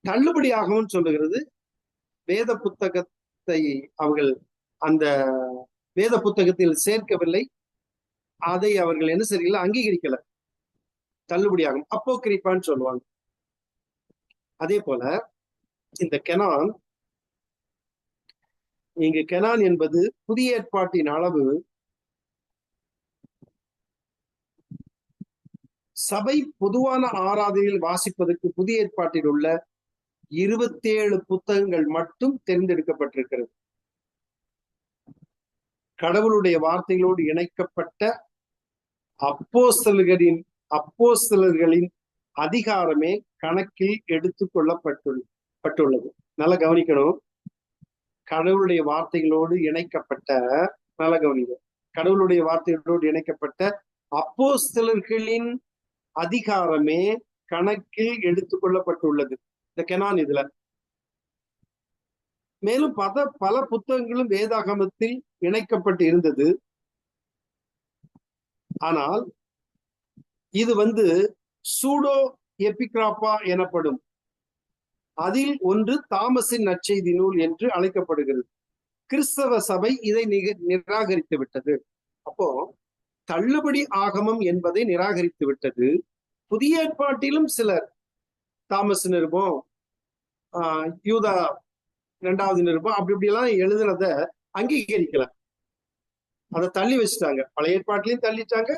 தள்ளுபடியாகவும் சொல்லுகிறது. வேத புத்தகத்தை அவர்கள் அந்த வேத புத்தகத்தில் சேர்க்கவில்லை, அதை அவர்கள் என்ன செய்யல, அங்கீகரிக்கல, தள்ளுபடியாகும், அப்போகிரிப்பான்னு சொல்லுவாங்க. அதே போல இந்த கெனான், இங்கு கெனான் என்பது புதிய ஏற்பாட்டின் அளவு சபை பொதுவான ஆராதனையில் வாசிப்பதற்கு புதிய ஏற்பாட்டில் உள்ள 27 புத்தகங்கள் மட்டும் தேர்ந்தெடுக்கப்பட்டிருக்கிறது. கடவுளுடைய வார்த்தைகளோடு இணைக்கப்பட்ட அப்போஸ்தலர்களின் அதிகாரமே கணக்கில் எடுத்துக் கொள்ளப்பட்டுள்ளது. நல்லா கவனிக்கணும், கடவுளுடைய வார்த்தைகளோடு இணைக்கப்பட்ட, நல்லா கவனிக்க, கடவுளுடைய வார்த்தைகளோடு இணைக்கப்பட்ட அப்போஸ்தலர்களின் அதிகாரமே கணக்கில் எடுத்துக் கொள்ளப்பட்டுள்ளது இந்த கெனான் இதுல. மேலும் பல புத்தகங்களும் வேதாகமத்தில் இணைக்கப்பட்டு இருந்தது. ஆனால் இது வந்து சூடோ எபிகிராப்பா எனப்படும். அதில் ஒன்று தாமஸின் நற்செய்தி நூல் என்று அழைக்கப்படுகிறது. கிறிஸ்தவ சபை இதை நிராகரித்து விட்டது. அப்போ தள்ளுபடி ஆகமம் என்பதை நிராகரித்து விட்டது. புதிய ஏற்பாட்டிலும் சிலர் தாமஸ் நிருபம், யூதா 2வது நிருபம் அப்படி இப்படி எல்லாம் எழுதுனத அங்கீகரிக்கல. அதை தள்ளி வச்சுட்டாங்க. பழைய ஏற்பாட்டிலையும் தள்ளிட்டாங்க,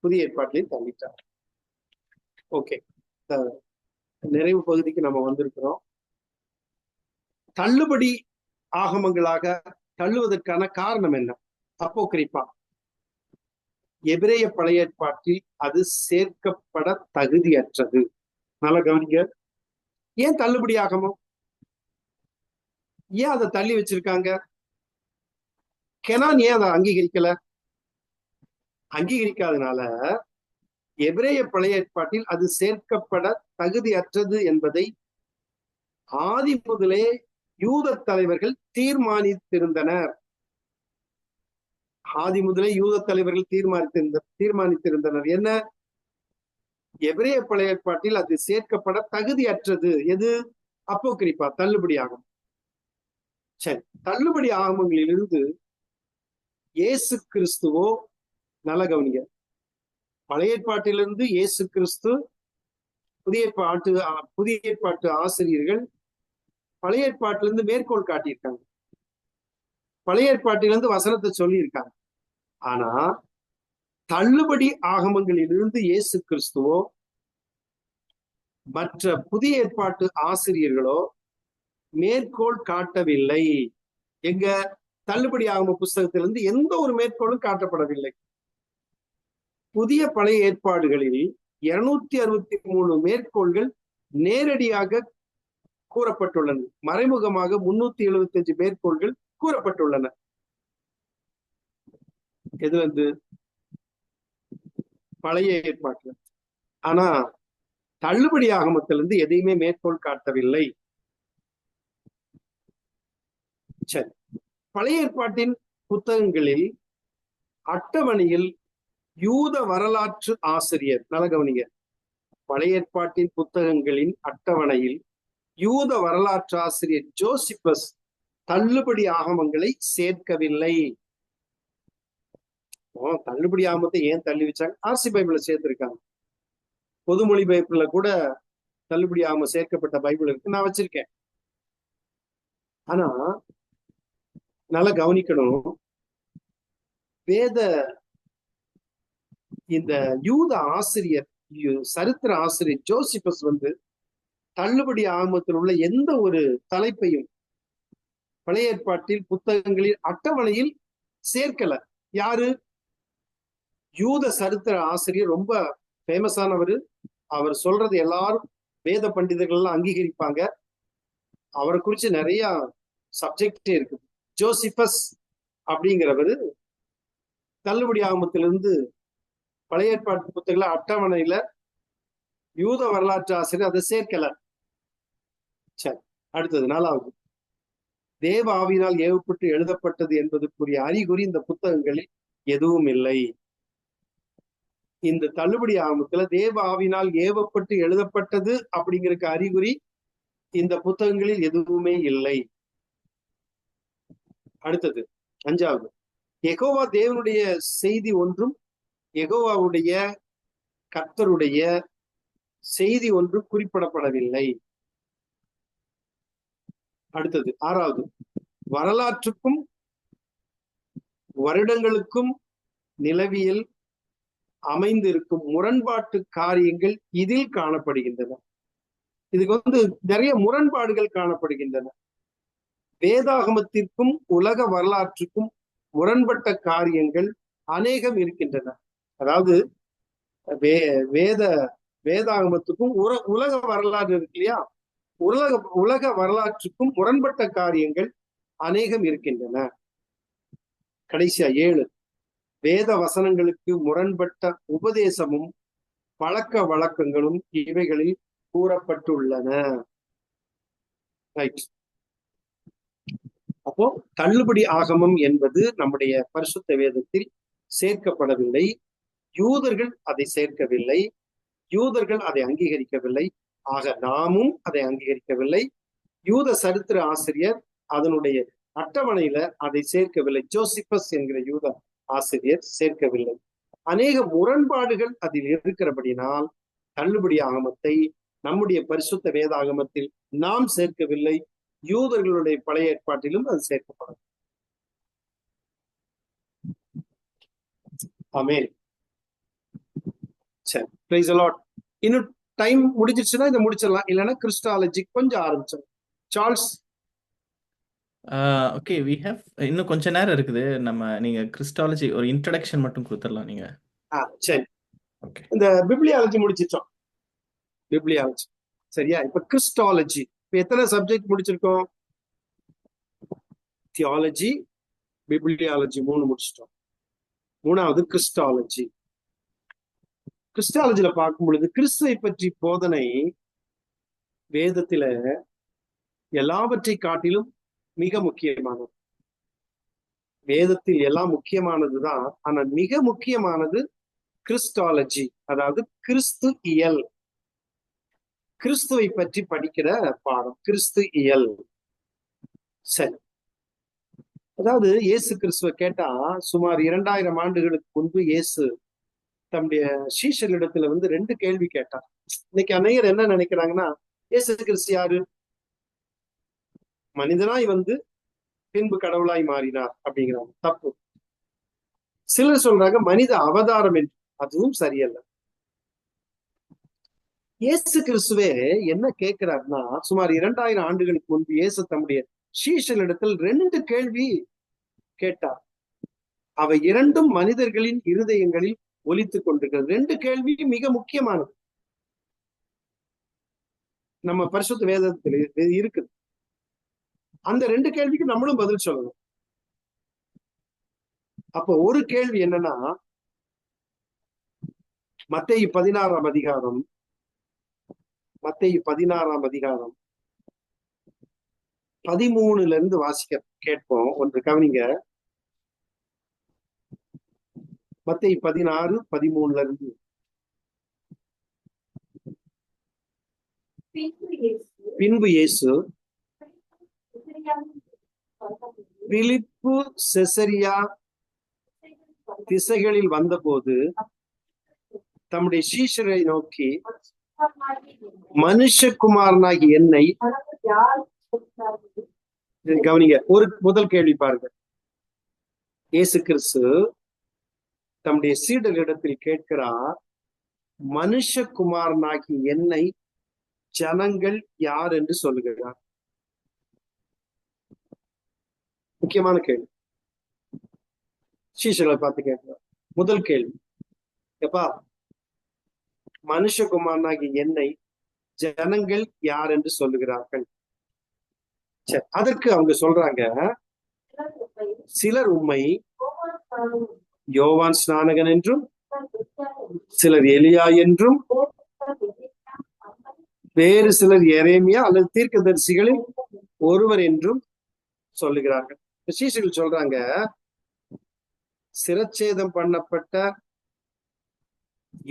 புதிய ஏற்பாட்டிலையும் தள்ளிட்டாங்க. ஓகே, நிறைவு பகுதிக்கு நம்ம வந்திருக்கிறோம். தள்ளுபடி ஆகமங்களாக தள்ளுவதற்கான காரணம் என்ன? அப்போகிரிப்பா. எபிரேய பழைய ஏற்பாட்டில் அது சேர்க்கப்பட தகுதியற்றது. நல்லா கவனிங்க. ஏன் தள்ளுபடி ஆகமம்? ஏன் அதை தள்ளி வச்சிருக்காங்க? கெனான் ஏன் அதை அங்கீகரிக்கல? அங்கீகரிக்காதனால எபிரேய பழைய ஏற்பாட்டில் அது சேர்க்கப்பட தகுதியற்றது என்பதை ஆதி முதலே யூத தலைவர்கள் தீர்மானித்திருந்தனர். ஆதி முதலே யூத தலைவர்கள் தீர்மானித்திருந்தனர். என்ன? எபிரேய பழைய ஏற்பாட்டில் அது சேர்க்கப்பட தகுதியற்றது. எது? அப்போகிரிப்பா, தள்ளுபடி ஆகும். சரி, தள்ளுபடி ஆகமங்களிலிருந்து இயேசு கிறிஸ்துவோ, நல்ல கவனிங்க, பழைய ஏற்பாட்டிலிருந்து இயேசு கிறிஸ்து, புதிய ஏற்பாட்டு ஆசிரியர்கள் பழைய ஏற்பாட்டிலிருந்து மேற்கோள் காட்டியிருக்காங்க. பழைய ஏற்பாட்டிலிருந்து வசனத்தை சொல்லி இருக்காங்க. ஆனா தள்ளுபடி ஆகமங்களிலிருந்து இயேசு கிறிஸ்துவோ மற்ற புதிய ஏற்பாட்டு ஆசிரியர்களோ மேற்கோள் காட்டவில்லை. எங்க தள்ளுபடி ஆகம புஸ்தகத்திலிருந்து எந்த ஒரு மேற்கோளும் காட்டப்படவில்லை. புதிய பழைய ஏற்பாடுகளில் 263 மேற்கோள்கள் நேரடியாக கூறப்பட்டுள்ளன. மறைமுகமாக 375 மேற்கோள்கள் கூறப்பட்டுள்ளன. எது வந்து பழைய ஏற்பாட்டுல. ஆனா தள்ளுபடி ஆகமத்திலிருந்து எதையுமே மேற்கோள் காட்டவில்லை. சரி, பழைய ஏற்பாட்டின் புத்தகங்களில் அட்டவணையில் யூத வரலாற்று ஆசிரியர், நல்ல கவனிங்க, பழைய ஏற்பாட்டின் புத்தகங்களின் அட்டவணையில் யூத வரலாற்று ஆசிரியர் ஜோசிபஸ் தள்ளுபடி ஆகமங்களை சேர்க்கவில்லை. தள்ளுபடி ஆகமத்தை ஏன் தள்ளி வச்சாங்க? ஆர்சி பைபிள சேர்த்திருக்காங்க. பொதுமொழி பைபிள்ல கூட தள்ளுபடி ஆகமம் சேர்க்கப்பட்ட பைபிள் இருக்கு, நான் வச்சிருக்கேன். ஆனா நல்லா கவனிக்கணும், வேத இந்த யூத ஆசிரியர், சரித்திர ஆசிரியர் ஜோசிபஸ் வந்து தள்ளுபடி ஆகமத்தில் உள்ள எந்த ஒரு தலைப்பையும் பழைய ஏற்பாட்டில் புத்தகங்களில் அட்டவணையில் சேர்க்கல. யாரு? யூத சரித்திர ஆசிரியர், ரொம்ப ஃபேமஸானவர். அவர் சொல்றது எல்லாரும் வேத பண்டிதர்கள் எல்லாம் அங்கீகரிப்பாங்க. அவரை குறிச்சு நிறைய சப்ஜெக்டே இருக்கு. ஜோசிபஸ் அப்படிங்கிறவர் தள்ளுபடி ஆகமத்திலிருந்து பழைய ஏற்பாட்டு புத்தகங்கள அட்டவணையில யூத வரலாற்று ஆசிரியர் அதை சேர்க்கல. சரி, அடுத்தது 4வது, தேவ ஆவியினால் ஏவப்பட்டு எழுதப்பட்டது என்பதற்குரிய அறிகுறி இந்த புத்தகங்களில் எதுவும் இல்லை. இந்த தள்ளுபடி ஆகமத்துல தேவ ஆவியினால் ஏவப்பட்டு எழுதப்பட்டது அப்படிங்கிற அறிகுறி இந்த புத்தகங்களில் எதுவுமே இல்லை. அடுத்தது 5வது, யெகோவா தேவனுடைய செய்தி ஒன்றும் யெகோவாவுடைய கர்த்தருடைய செய்தி ஒன்றும் குறிப்பிடப்படவில்லை. அடுத்தது 6வது, வரலாற்றுக்கும் வருடங்களுக்கும் நிலவியல் அமைந்திருக்கும் முரண்பாட்டு காரியங்கள் இதில் காணப்படுகின்றன. இதுக்கு வந்து நிறைய முரண்பாடுகள் காணப்படுகின்றன. வேதாகமத்திற்கும் உலக வரலாற்றுக்கும் முரண்பட்ட காரியங்கள் அநேகம் இருக்கின்றன. அதாவது வேதாகமத்துக்கும் உலக வரலாறு இருக்கு இல்லையா, உலக வரலாற்றுக்கும் முரண்பட்ட காரியங்கள் அநேகம் இருக்கின்றன. கடைசியா 7, வேத வசனங்களுக்கு முரண்பட்ட உபதேசமும் பழக்க வழக்கங்களும் இவைகளில் கூறப்பட்டுள்ளன. ரைட். அப்போ தள்ளுபடி ஆகமம் என்பது நம்முடைய பரிசுத்த வேதத்தில் சேர்க்கப்படவில்லை. யூதர்கள் அதை சேர்க்கவில்லை. யூதர்கள் அதை அங்கீகரிக்கவில்லை. ஆக நாமும் அதை அங்கீகரிக்கவில்லை. யூத சரித்திர ஆசிரியர் அதனுடைய அட்டவணையில அதை சேர்க்கவில்லை. ஜோசிபஸ் என்கிற யூத ஆசிரியர் சேர்க்கவில்லை. அநேக முரண்பாடுகள் அதில் இருக்கிறபடினால் தள்ளுபடி ஆகமத்தை நம்முடைய பரிசுத்த வேதாகமத்தில் நாம் சேர்க்கவில்லை. யூதர்களுடைய பழைய ஏற்பாட்டிலும் அது சேர்க்கப்படும். ஆமென். சரி, பிரைஸ் தி லார்ட். இன்னும் டைம் முடிஞ்சிருச்சுன்னா இதை முடிச்சிடலாம், இல்லைன்னா கிறிஸ்டாலஜி கொஞ்சம் ஆரம்பிச்சிடும். சார்ல்ஸ். ஓகே, வி ஹேவ் இன்னும் கொஞ்ச நேரம் இருக்குது. நீங்க கிறிஸ்டாலஜி ஒரு இன்ட்ரடக்ஷன் மட்டும் கொடுத்துடலாம் நீங்க. சரி, ஓகே. இந்த பிப்ளியாலஜி முடிச்சிட்டோம். பிப்ளியாலஜி சரியா. இப்ப கிறிஸ்டாலஜி. இப்ப எத்தனை சப்ஜெக்ட் முடிச்சிருக்கோம்? தியாலஜி, பிப்ளியாலஜி 3 முடிச்சிட்டோம். 3வது கிறிஸ்டாலஜி. கிறிஸ்டாலஜில பார்க்கும் பொழுது கிறிஸ்துவை பற்றி போதனை வேதத்தில எல்லாவற்றை காட்டிலும் மிக முக்கியமானது. வேதத்தில் எல்லாம் முக்கியமானதுதான், ஆனா மிக முக்கியமானது கிறிஸ்டாலஜி, அதாவது கிறிஸ்து இயல். கிறிஸ்துவை பற்றி படிக்கிற பாடம் கிறிஸ்து இயல். சரி, அதாவது இயேசு கிறிஸ்துவ கேட்டா சுமார் 2000 ஆண்டுகளுக்கு முன்பு இயேசு தம்முடைய சீஷர்களிடத்துல 2 கேள்வி கேட்டார். இன்னைக்கு அநேகர் என்ன நினைக்கிறாங்கன்னா, இயேசு கிறிஸ்து யாரு? மனிதனாய் பின்பு கடவுளாய் மாறினார் அப்படிங்கிறாங்க. தப்பு. சிலர் சொல்றாங்க மனித அவதாரம் என்று. அதுவும் சரியல்ல. இயேசு கிறிஸ்துவே என்ன கேட்கிறார்னா, சுமார் 2000 ஆண்டுகளுக்கு முன்பு இயேசு தம்முடைய சீஷர்களிடத்தில் 2 கேள்வி கேட்டார். அவை 2ம் மனிதர்களின் இருதயங்களில் ஒலித்துக் கொண்டிருக்கிறது. 2 கேள்வி மிக முக்கியமானது. நம்ம பரிசுத்த வேதத்தில் இருக்குது. அந்த 2 கேள்விக்கு நம்மளும் பதில் சொல்லணும். அப்போ ஒரு கேள்வி என்னன்னா, மத்தேயு 16ஆம் அதிகாரம் 13ல இருந்து வாசிக்க கேட்போம். ஒன்று கவனிங்க. மத்தேயு 16:13 இருந்து. பின்பு இயேசு பிலிப்பு செசரியா திசைகளில் வந்தபோது தம்முடைய சீஷரை நோக்கி, மனுஷகுமாரனாகி என்னை, கவனிங்க, ஒரு முதல் கேள்வி பாருங்க. இயேசு கிறிஸ்து தம்முடைய சீடர்களிடத்தில் கேட்கிறார், மனுஷகுமாரனாகி என்னை ஜனங்கள் யார் என்று சொல்லுகிறார்? முக்கியமான கேள்வி. சீஷர்களை பார்த்து கேட்கிறார். முதல் கேள்வி, எப்பா மனுஷகுமாரனாகி என்னை ஜனங்கள் யார் என்று சொல்லுகிறார்கள்? சரி, அதற்கு அவங்க சொல்றாங்க, சிலர் உம்மை யோவான் ஸ்நானகன் என்றும், சிலர் எலியா என்றும், வேறு சிலர் எரேமியா அல்லது தீர்க்கதரிசிகளில் ஒருவர் என்றும் சொல்லுகிறார்கள். சீஷர்கள் சொல்றாங்க, சிரச்சேதம் பண்ணப்பட்ட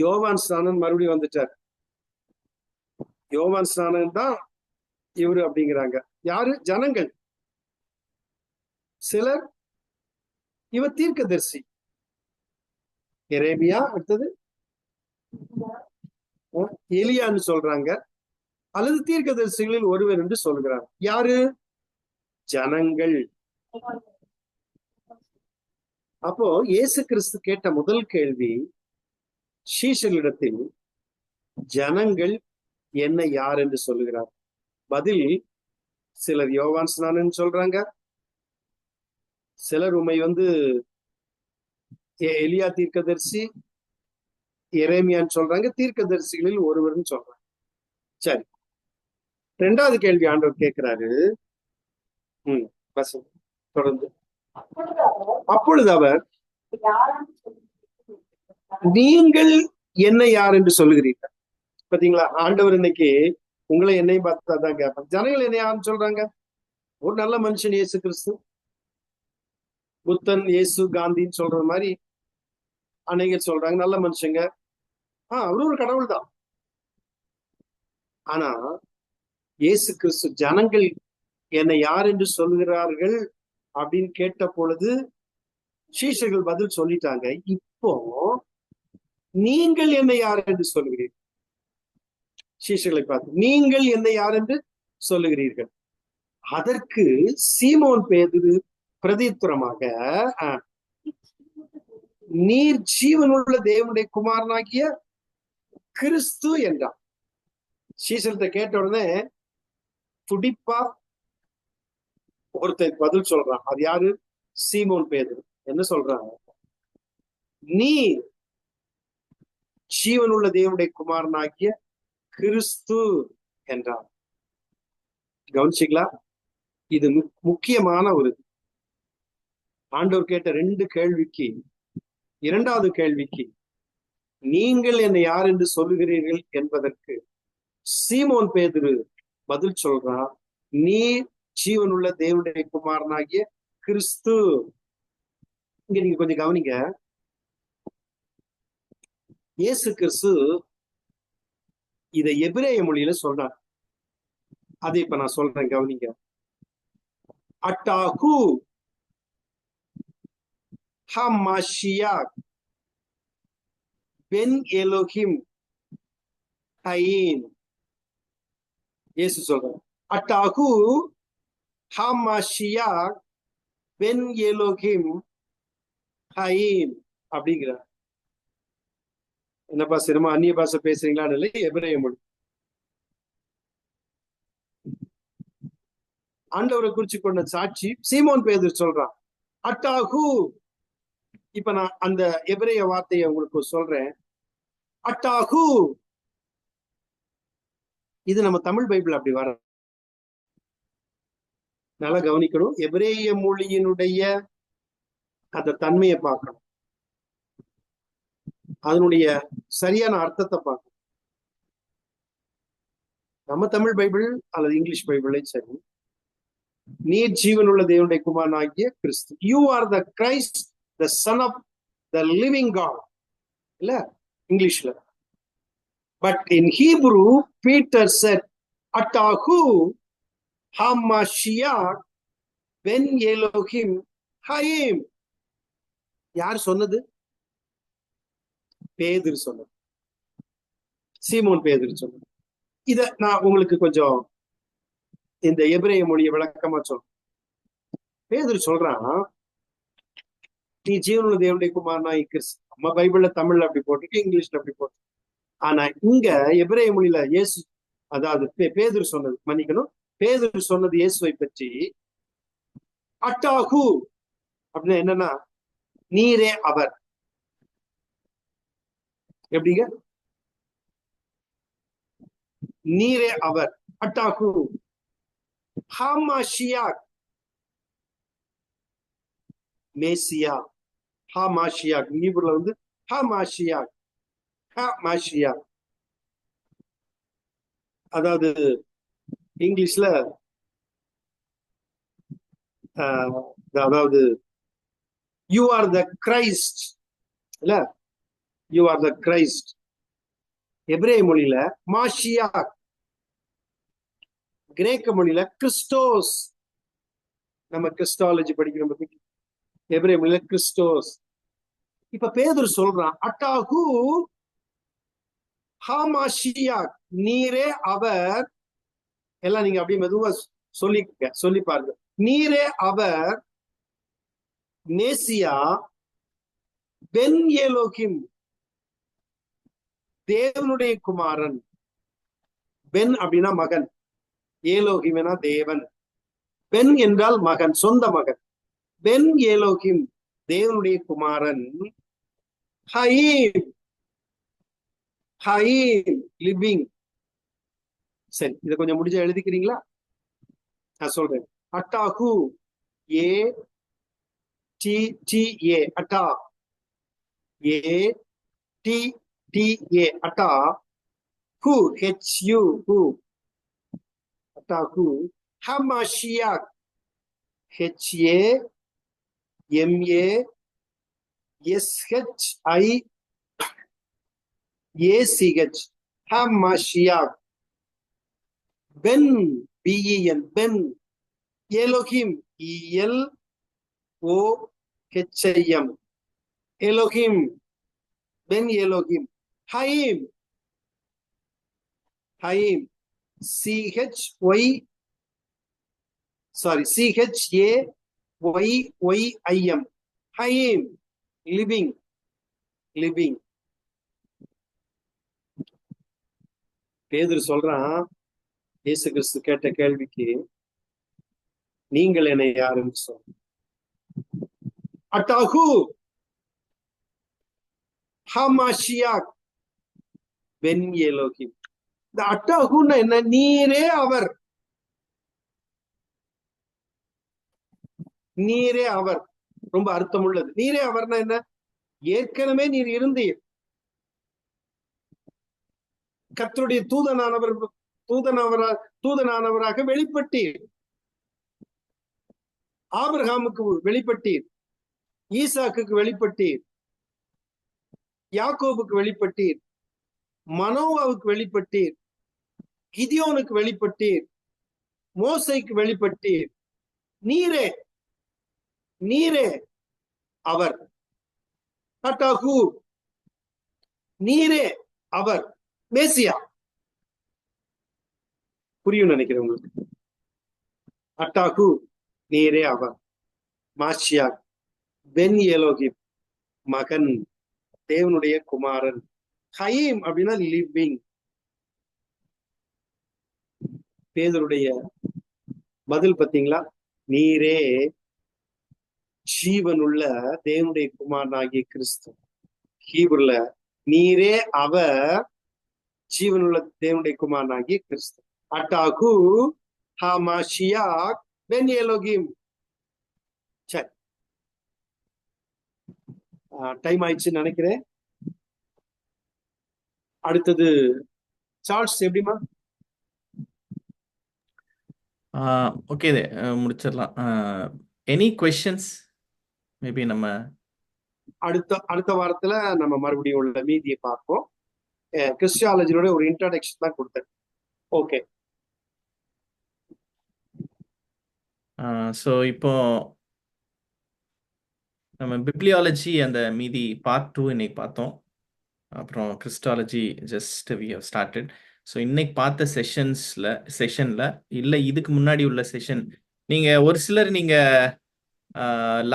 யோவான் ஸ்நானன் மறுபடியும் வந்துட்டார். யோவான் ஸ்நானன் தான் இவரு அப்படிங்கிறாங்க. யாரு? ஜனங்கள். சிலர் இவர் தீர்க்கதரிசி எரேமியா, அடுத்தது எலியான்னு சொல்றாங்க, அல்லது தீர்க்கதரிசிகளில் ஒருவர் என்று சொல்கிறார். யாரு? ஜனங்கள். அப்போ இயேசு கிறிஸ்து கேட்ட முதல் கேள்வி சீஷர்களிடத்தில், ஜனங்கள் என்ன யார் என்று சொல்லுகிறார்? பதில், சிலர் யோவான் ஸ்நானன் சொல்றாங்க, சிலர் உம்மை எலியா தீர்க்கதரிசி எரேமியான்னு சொல்றாங்க, தீர்க்கதரிசிகளில் ஒருவர்னு சொல்றாங்க. சரி, 2வது கேள்வி ஆண்டவர் கேட்கிறாரு. தொடர்ந்து. அப்பொழுது அவர், நீங்கள் என்ன யார் என்று சொல்லுகிறீர்கள்? பாத்தீங்களா, ஆண்டவர் இன்னைக்கு உங்களை என்னையும் பார்த்தாதான் கேட்பாங்க. ஜனங்கள் என்ன யாருன்னு சொல்றாங்க? ஒரு நல்ல மனுஷன் இயேசு கிறிஸ்து, புத்தன், இயேசு, காந்தின்னு சொல்ற மாதிரி அநேகர் சொல்றாங்க. நல்ல மனுஷங்க. அவரு ஒரு கடவுள் தான். ஆனா இயேசு கிறிஸ்து ஜனங்கள் என்னை யார் என்று சொல்கிறார்கள் அப்படின்னு கேட்ட பொழுது சீஷர்கள் பதில் சொல்லிட்டாங்க. இப்போ நீங்கள் என்னை யார் என்று சொல்லுகிறீர்கள்? சீஷர்களை பார்த்து நீங்கள் என்னை யார் என்று சொல்லுகிறீர்கள்? அதற்கு சீமோன் பேதுரு பிரதித்துரமாக, நீர் ஜீவனுள்ள தேவனுடைய குமாரனாகிய கிறிஸ்து என்றார். சீசர்கிட்ட கேட்ட உடனே துடிப்பா ஒருத்தர் பதில் சொல்றான். அது யாரு? சீமோன் பேதுரு. என்ன சொல்றாங்க? நீ ஜீவனுள்ள தேவனுடைய குமாரனாகிய கிறிஸ்து என்றார். கவனிச்சிங்களா? இது முக்கியமான ஒரு ஆண்டவர் கேட்ட 2 கேள்விக்கு 2வது கேள்விக்கு நீங்கள் என்னை யார் என்று சொல்லுகிறீர்கள் என்பதற்கு சீமோன் பேதுரு பதில் சொல்றான், நீ ஜீவனுள்ள தேவனுடைய குமாரனாகிய கிறிஸ்து. இங்க நீங்க கொஞ்சம் கவனிங்க. இயேசு கிறிஸ்து இதை எபிரேய மொழியில சொல்றார். அதை இப்ப நான் சொல்றேன், கவனிங்க. அட்டாஹு ஹமாஷியாக் பென் எலோஹிம் ஹயீன். இயேசு சொல்றார், அட்டாஹு ஹமாஷியாக் பென் எலோஹிம் ஹயீன் அப்படிங்கிறார். என்னப்பா சினிமா அந்நிய பாஷை பேசுறீங்களான்னு இல்லை, எபிரேய மொழி. ஆண்டவரை குறிச்சு கொண்ட சாட்சி சீமோன் பேதுரு சொல்றான், அட்டாஹு. இப்ப நான் அந்த எபிரேய வார்த்தையை உங்களுக்கு சொல்றேன். அட்டாஹு. இது நம்ம தமிழ் பைபிள் அப்படி வர, நல்லா கவனிக்கணும். எபிரேய மொழியினுடைய அந்த தன்மையை பார்க்கணும், அதனுடைய சரியான அர்த்தத்தை பார்க்கணும். நம்ம தமிழ் பைபிள் அல்லது இங்கிலீஷ் பைபிளை சரி, நீர் ஜீவனுள்ள தேவனுடைய குமாரனாகிய கிறிஸ்து, you are the Christ the son of the living God, இல்ல இங்கிலீஷ்ல. But in Hebrew Peter said அட்டாஹு ஹமாஷியாக் பென் எலோஹிம் ஹயீம். யார் சொன்னது? பேதுரு சொன்னது, சீமோன் பேதுரு சொன்னது. இத நான் உங்களுக்கு கொஞ்சம் இந்த எபிரேய மொழியை விளக்கமா சொல்றேன். பேதுரு சொல்றான், நீ ஜீவனுள்ள தேவனுடைய குமாரனாகிய கிறிஸ்து. நம்ம பைபிள்ல தமிழ்ல அப்படி போட்டிருக்கு, இங்கிலீஷ்ல அப்படி போட்டு. ஆனா இங்க எபிரேய மொழியில இயேசு, அதாவது பேதுரு சொன்னது, மன்னிக்கணும், பேதுரு சொன்னது இயேசுவை பற்றி அட்டாஹு அப்படின்னா என்னன்னா, நீரே அவர். எப்படிங்க? நீரே அவர். அட்டாஹு ஹமாஷியாக் மேசியா. ஹமாஷியாக் ஹீப்ரூல வந்து ஹமாஷியாக். ஹமாஷியாக் அதாவது இங்கிலீஷ்ல அதாவது யூ ஆர் த கிரைஸ்ட், இல்ல யூ ஆர் த கிரைஸ்ட். எபிரேய மொழியில மாஷியாக், கிரேக்க மொழியில கிறிஸ்டோஸ். நம்ம கிறிஸ்டாலஜி படிக்கிற பத்தி எபிரேய மொழியில கிறிஸ்டோஸ். இப்ப பேதுரு சொல்றான், அட்டாஹு ஹமாஷியாக், நீரே அவர். எல்லாம் நீங்க அப்படியே மெதுவா சொல்லி பாருங்க. நீரே அவர், மேசியா, பென் எலோஹிம், தேவனுடைய குமாரன். பென் அப்படின்னா மகன், ஏலோஹிம்னா தேவன். பென் என்றால் மகன், சொந்த மகன். பென் எலோஹிம், தேவனுடைய குமாரன். ஹயீம், ஹயீம் லிவிங். சரி, இதை கொஞ்சம் முடிஞ்சா எழுதிக்கிறீங்களா? நான் சொல்றேன். அட்டாஹு ஏ D T A, atta. A D T A, அட்டா. ஹூ, ஹெச் யூ, ஹூ. அட்டாஹு ஹமாஷியாக், H A M A S H I A C H, ஹமாஷியாக். பென், பிஇஎன், பென். எலோஹிம், ELOHIM, எலோஹிம், பென் எலோஹிம். ஹயீம், ஹயீம், CHAYYIM, ஹயீம், லிவிங், லிவிங். பேதுரு சொல்றான், இயேசு கிறிஸ்து கேட்ட கேள்விக்கு, நீங்கள் என்னை யாருன்னு சொல்ல. அட்டாஹு ஹமாஷியாக் பென் எலோஹிம். இந்த அட்டாஹுன்னா என்ன? நீரே அவர், நீரே அவர். ரொம்ப அர்த்தம் உள்ளது. நீரே அவர்னா என்ன? ஏற்கனவே நீர் இருந்தீர். கர்த்தருடைய தூதனானவராக வெளிப்பட்டீர். ஆபிரகாமுக்கு வெளிப்பட்டீர், ஈசாக்குக்கு வெளிப்பட்டீர், யாக்கோபுக்கு வெளிப்பட்டீர், மனோவாவுக்கு வெளிப்பட்டீர், கிதியோனுக்கு வெளிப்பட்டீர், மோசைக்கு வெளிப்பட்டீர். நீரே, நீரே அவர். அட்டாஹு, நீரே அவர், மேசியா. புரியும் நினைக்கிறேன் உங்களுக்கு. அட்டாஹு, நீரே அவர், மாஷியா, பென் எலோஹிம், மகன், தேவனுடைய குமாரன். ஹயீம் அப்படின்னா லிவிங். பேதுருடைய பதில் பார்த்தீங்களா? நீரே ஜீவனுள்ள தேவனுடைய குமாரனாகிய கிறிஸ்து. ஹீப்ருல நீரே அவர், ஜீவனுள்ள தேவனுடைய குமாரனாகிய கிறிஸ்து. அட்டாகு ஹமாஷியாக் பென் எலோஹிம். சரி, டைம் ஆயிடுச்சுன்னு நினைக்கிறேன். அடுத்தது சார்ல்ஸ், எப்படிமா? ஓகே, முடிச்சிடலாம். Any questions? மேபி நம்ம அடுத்த வாரத்துல நம்ம மறுபடியும் உள்ள மீதியை பார்ப்போம். கிறிஸ்டியாலஜியோட ஒரு இன்ட்ரோடக்ஷன் தான் கொடுத்தேன். ஓகே. ஸோ இப்போ நம்ம பிப்ளியாலஜி அந்த மீதி பார்ட் 2 இன்னைக்கு பார்த்தோம். அப்புறம் Christology just we have started. So இன்னைக்கு பார்த்த செஷனில் இல்லை இதுக்கு முன்னாடி உள்ள செஷன், நீங்கள் ஒரு சிலர் நீங்கள்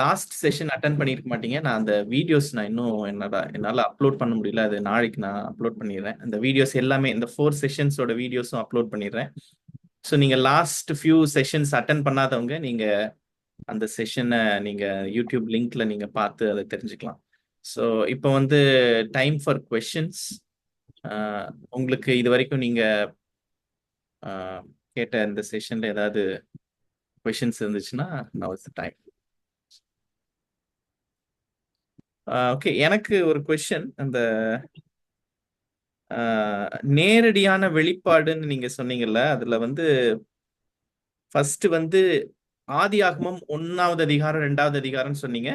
லாஸ்ட் செஷன் அட்டன் பண்ணியிருக்க மாட்டீங்க. நான் அந்த வீடியோஸ் நான் இன்னும் என்னால் அப்லோட் பண்ண முடியல. அது நாளைக்கு நான் அப்லோட் பண்ணிடுறேன். அந்த வீடியோஸ் எல்லாமே, இந்த 4 செஷன்ஸோட வீடியோஸும் அப்லோட் பண்ணிடுறேன். ஸோ நீங்கள் லாஸ்ட் ஃபியூ செஷன்ஸ் அட்டன் பண்ணாதவங்க நீங்கள் அந்த செஷனை நீங்கள் யூடியூப் லிங்க்ல நீங்கள் பார்த்து அதை தெரிஞ்சுக்கலாம். ஸோ இப்போ வந்து டைம் ஃபார் கொஷின்ஸ். உங்களுக்கு இது வரைக்கும் நீங்கள் கேட்ட இந்த செஷனில் ஏதாவது கொஷின்ஸ் இருந்துச்சுன்னா now is the time. Okay, எனக்கு ஒரு கொஷின். அந்த நேரடியான வெளிப்பாடுன்னு நீங்க சொன்னீங்கல்ல, அதுல வந்து ஃபர்ஸ்ட் வந்து ஆதியாகமம் 1வது அதிகாரம் 2வது அதிகாரம்னு சொன்னீங்க.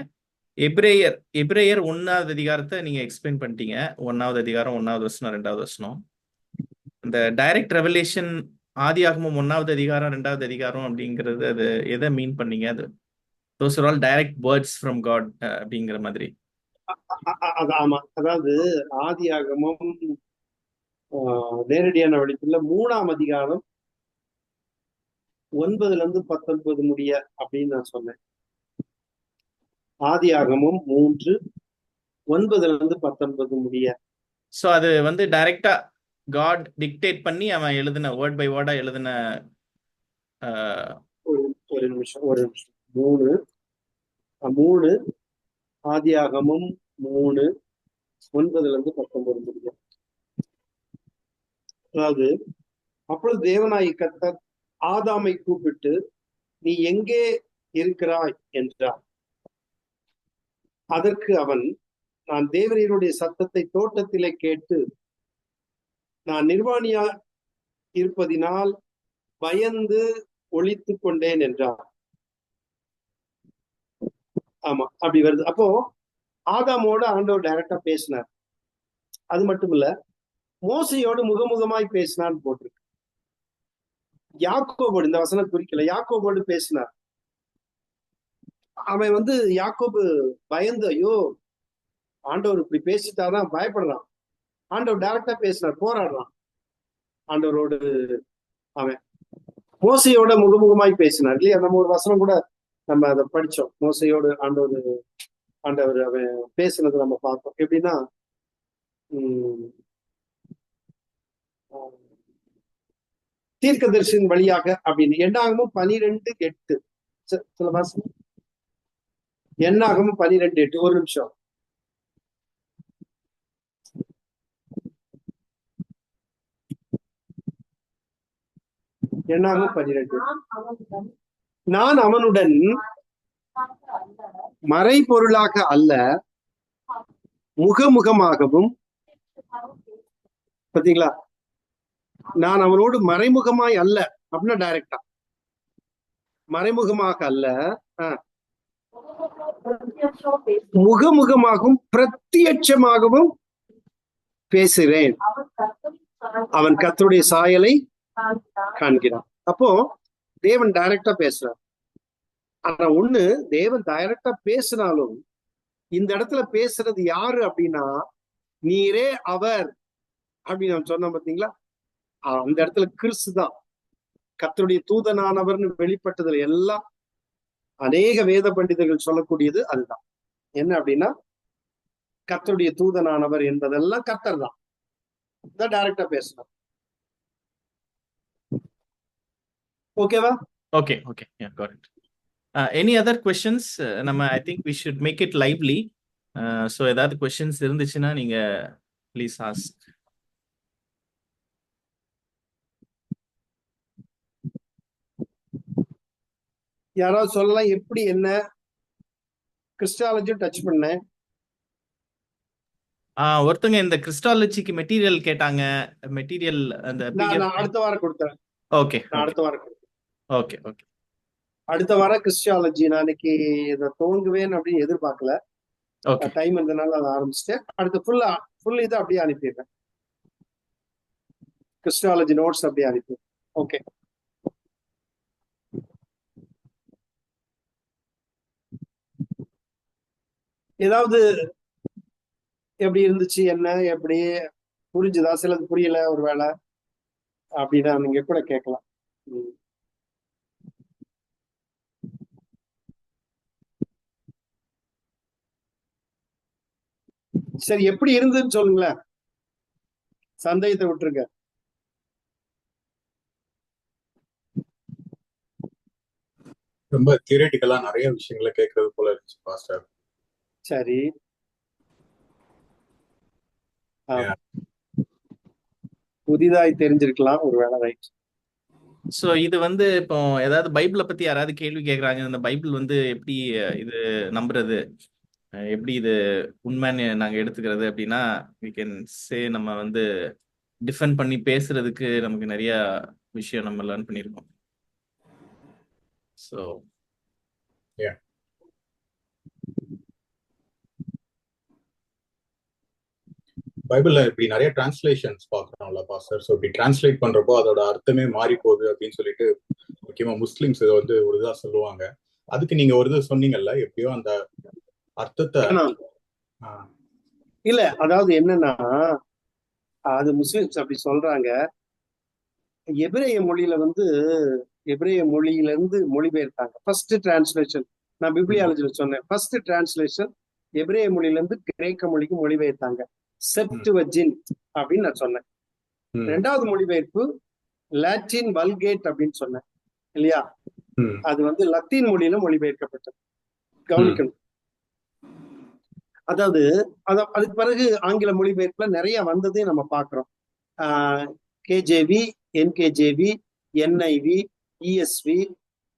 எபிரேயர் 1வது அதிகாரத்தை நீங்க எக்ஸ்பிளைன் பண்ணிட்டீங்க. 1வது அதிகாரம் 1வது வசனம் 2வது வசனம். இந்த டைரக்ட் ரெவலேஷன் ஆதியாகமம் 1வது அதிகாரம் 2வது அதிகாரம் அப்படிங்கிறது அது எதை மீன் பண்ணீங்க? அது those are all direct words from God அப்படிங்கிற மாதிரி. ஆமா, அதாவது ஆதியாகமம் நேரடியான வெளிப்புல 3ஆம் அதிகாரம் 9-19 முடிய அப்படின்னு நான் சொன்னேன். ஆதியாகமம் 3:9-19 முடிய. ஸோ அது வந்து டைரக்டா காட் டிக்டேட் பண்ணி அவன் எழுதின வேர்ட் பை வேர்டா எழுதின. ஒரு நிமிஷம் 3 ஆதியாகமம் 3:9-19 முடிய. அதாவது, அப்பொழுது தேவனாய் கர்த்தர் ஆதாமை கூப்பிட்டு, நீ எங்கே இருக்கிறாய் என்றார். அதற்கு அவன், நான் தேவரீருடைய சத்தத்தை தோட்டத்திலே கேட்டு நான் நிர்வாணியா இருப்பதினால் பயந்து ஒளித்து கொண்டேன் என்றார். ஆமா, அப்படி வருது. அப்போ ஆதாமோட ஆண்டவர் டைரக்டா பேசினார். அது மட்டும் இல்ல, மோசையோடு முகமுகமாய் பேசினான்னு போட்டிருக்கு. யாக்கோபோடு, இந்த வசனம் குறிக்கல, யாக்கோபோடு பேசினார். அவன் வந்து யாக்கோபு பயந்து, ஐயோ ஆண்டவர் இப்படி பேசிட்டாதான் பயப்படுறான். ஆண்டவர் டைரக்டா பேசினார், போராடுறான் ஆண்டவரோடு. அவன் மோசையோட முகமுகமாய் பேசினார் இல்லையா? நம்ம ஒரு வசனம் கூட நம்ம அதை படிச்சோம். மோசையோடு ஆண்டவர் அவன் பேசினதை நம்ம பார்த்தோம். எப்படின்னா தீர்க்கதரிசியின் வழியாக அப்படின்னு. எண்ணாகமும் 12:8 சில வாசம். எண்ணாகமும் 12:8. ஒரு நிமிஷம். எண்ணாகமும் 12. நான் அவனுடன் மறைபொருளாக அல்ல, முகமுகமாகவும். பாத்தீங்களா? நான் அவனோடு மறைமுகமாய் அல்ல அப்படின்னா டைரக்டா, மறைமுகமாக அல்ல, முகமுகமாகவும் பிரத்யட்சமாகவும் பேசுகிறேன். அவன் கர்த்தருடைய சாயலை காண்கிறான். அப்போ தேவன் டைரக்டா பேசுறார். ஆனா ஒண்ணு, தேவன் டைரக்டா பேசினாலும் இந்த இடத்துல பேசுறது யாரு அப்படின்னா, நீரே அவர் அப்படின்னு அவன் சொன்ன பாத்தீங்களா? அந்த இடத்துல கிறிஸ்து தான் கர்த்தருடைய தூதனானவர்னு வெளிப்பட்டதுல எல்லாம் அநேக வேத பண்டிதர்கள் சொல்லக்கூடியது அதுதான். என்ன அப்படின்னா, கர்த்தருடைய தூதனானவர் என்பதெல்லாம் கர்த்தர் தான் டைரக்டா பேசணும். ஓகேவா? Okay okay, yeah got it. Any other questions? நம்ம I think we should make it lively. So ஏதாவது क्वेश्चंस இருந்துச்சுன்னா நீங்க ப்ளீஸ் ஆஸ்க். யாராவது சொல்லலாம். எப்படி என்ன கிறிஸ்டாலஜி டச் பண்ணேன். ஒருத்தங்க இந்த கிறிஸ்டாலஜிக்கு மெட்டீரியல் கேட்டாங்க. மெட்டீரியல் அந்த நான் அடுத்த வாரம் கொடுத்தேன். ஓகே, அடுத்த வாரம் கொடுத்தேன். Okay okay. அடுத்த வாரம் கிறிஸ்டாலஜி. நான் இன்னைக்கு இதை துவங்குவேன் அப்படின்னு எதிர்பார்க்கல. டைம் இருந்தனால அதை ஆரம்பிச்சிட்டேன். அடுத்து ஃபுல் இதை அப்படியே அனுப்பிடுறேன். கிறிஸ்டாலஜி நோட்ஸ் அப்படியே அனுப்பிடுறேன். ஓகே. ஏதாவது எப்படி இருந்துச்சு, என்ன எப்படி புரிஞ்சுதா? சிலது புரியல ஒருவேளை அப்படின்னா நீங்க கூட கேட்கலாம். சரி, எப்படி இருந்ததுன்னு சொல்லுங்களேன். சந்தேகத்தை விட்டுருங்க. ரொம்ப தியரட்டிக்கலா நிறைய விஷயங்களை கேட்கறது போல இருந்துச்சு பாஸ்டர். சரி, புதிதாய் தெரிஞ்சிருக்கலாம் ஒருவேளை. ரைட். ஸோ இது வந்து இப்போ ஏதாவது பைபிளை பத்தி யாராவது கேள்வி கேட்குறாங்க, இந்த பைபிள் வந்து எப்படி இது நம்புறது, எப்படி இது உண்மைன்னு நாங்கள் எடுத்துக்கிறது அப்படின்னா, வி கேன் சே நம்ம வந்து டிஃபெண்ட் பண்ணி பேசுறதுக்கு நமக்கு நிறைய விஷயம் நம்ம லேர்ன் பண்ணியிருக்கோம். ஸோ பைபிள்ல இப்படி நிறைய டிரான்ஸ்லேஷன்ஸ் பாக்குறோம்ல பாஸ்டர். ஸோ இப்படி டிரான்ஸ்லேட் பண்றப்போ அதோட அர்த்தமே மாறி போகுது அப்படின்னு சொல்லிட்டு முக்கியமா முஸ்லிம்ஸ் இதை வந்து ஒரு இதா சொல்லுவாங்க. அதுக்கு நீங்க ஒரு இது சொன்னீங்கல்ல, எப்படியோ அந்த அர்த்தத்தை இல்ல, அதாவது என்னன்னா, அது முஸ்லிம்ஸ் அப்படி சொல்றாங்க. எபிரேய மொழியில வந்து எபிரேய மொழியிலிருந்து மொழிபெயர்த்தாங்க. ஃபர்ஸ்ட் டிரான்ஸ்லேஷன் நான் பிப்ளியாலஜில சொன்னேன். ஃபர்ஸ்ட் டிரான்ஸ்லேஷன் எபிரேய மொழியில இருந்து கிரேக்க மொழிக்கு மொழிபெயர்த்தாங்க. செப்டுவஜின்ட் அப்படின்னு நான் சொன்னேன். ரெண்டாவது மொழிபெயர்ப்பு லாட்டின் வல்கேட் அப்படின்னு சொன்னேன் இல்லையா? அது வந்து லத்தீன் மொழியில மொழிபெயர்க்கப்பட்டது. கவனிக்கணும். அதாவது அதுக்கு பிறகு ஆங்கில மொழிபெயர்ப்புல நிறைய வந்ததே நம்ம பாக்குறோம். கேஜேவி, என்கேஜேவி, என்ஐவி, இஎஸ்வி,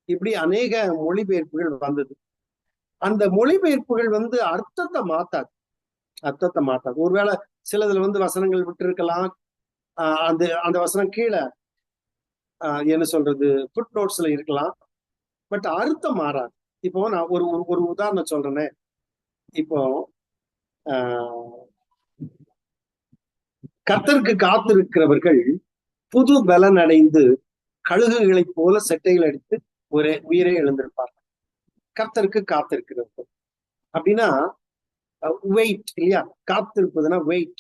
இப்படி அநேக மொழிபெயர்ப்புகள் வந்தது. அந்த மொழிபெயர்ப்புகள் வந்து அர்த்தத்தை மாத்தாது. ஒருவேளை சிலதுல வந்து வசனங்கள் விட்டு இருக்கலாம். அந்த வசனம் கீழே என்ன சொல்றது, ஃபுட் நோட்ஸ்ல இருக்கலாம். பட் அர்த்தம் மாறாது. இப்போ நான் ஒரு உதாரணம் சொல்றேனே. இப்போ கர்த்தருக்கு காத்திருக்கிறவர்கள் புது பலன் அடைந்து கழுகுகளைப் போல செட்டைகள் அடித்து ஒரு உயிரை எழுந்திருப்பார்கள். கர்த்தருக்கு காத்திருக்கிறது அப்படின்னா வெயிட் இல்லையா? காத்திருப்பதுன்னா வெயிட்.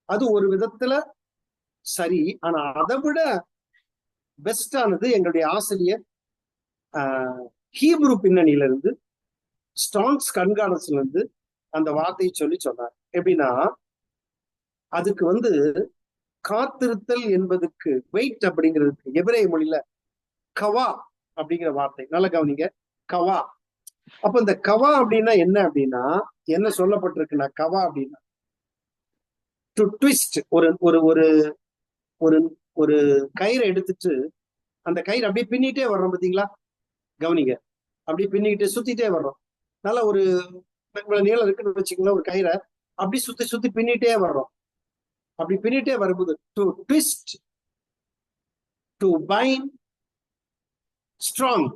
அது ஒரு விதத்துல சரி. ஆனா அதை விட பெஸ்டானது எங்களுடைய ஆசிரியர் ஹீப்ரு பின்னணியில இருந்து ஸ்ட்ராங்ஸ் கண்காணஸ்ல இருந்து அந்த வார்த்தையை சொன்னார். எப்படின்னா அதுக்கு காத்திருத்தல் என்பதுக்கு வெயிட் அப்படிங்கிறதுக்கு எபிரேய மொழியில கவா அப்படிங்கிற வார்த்தை. நல்லா கவனிங்க, கவா. அப்ப இந்த கவா அப்படின்னா என்ன அப்படின்னா என்ன சொல்லப்பட்டிருக்குன்னா, கவா அப்படின்னா டு ட்விஸ்ட். ஒரு ஒரு ஒரு ஒரு ஒரு கயிறை எடுத்துட்டு அந்த கயிறு அப்படியே பின்னிட்டே வர்றோம் பாத்தீங்களா? கவனிங்க, அப்படியே பின்னிக்கிட்டே சுத்திட்டே வர்றோம். நல்லா ஒரு நீளம் இருக்குன்னு வச்சுக்கோங்களேன், ஒரு கயிறை அப்படி சுத்தி சுத்தி பின்னிட்டே வர்றோம். அப்படி பின்னிட்டே வரும்போது to twist, to bind, strong.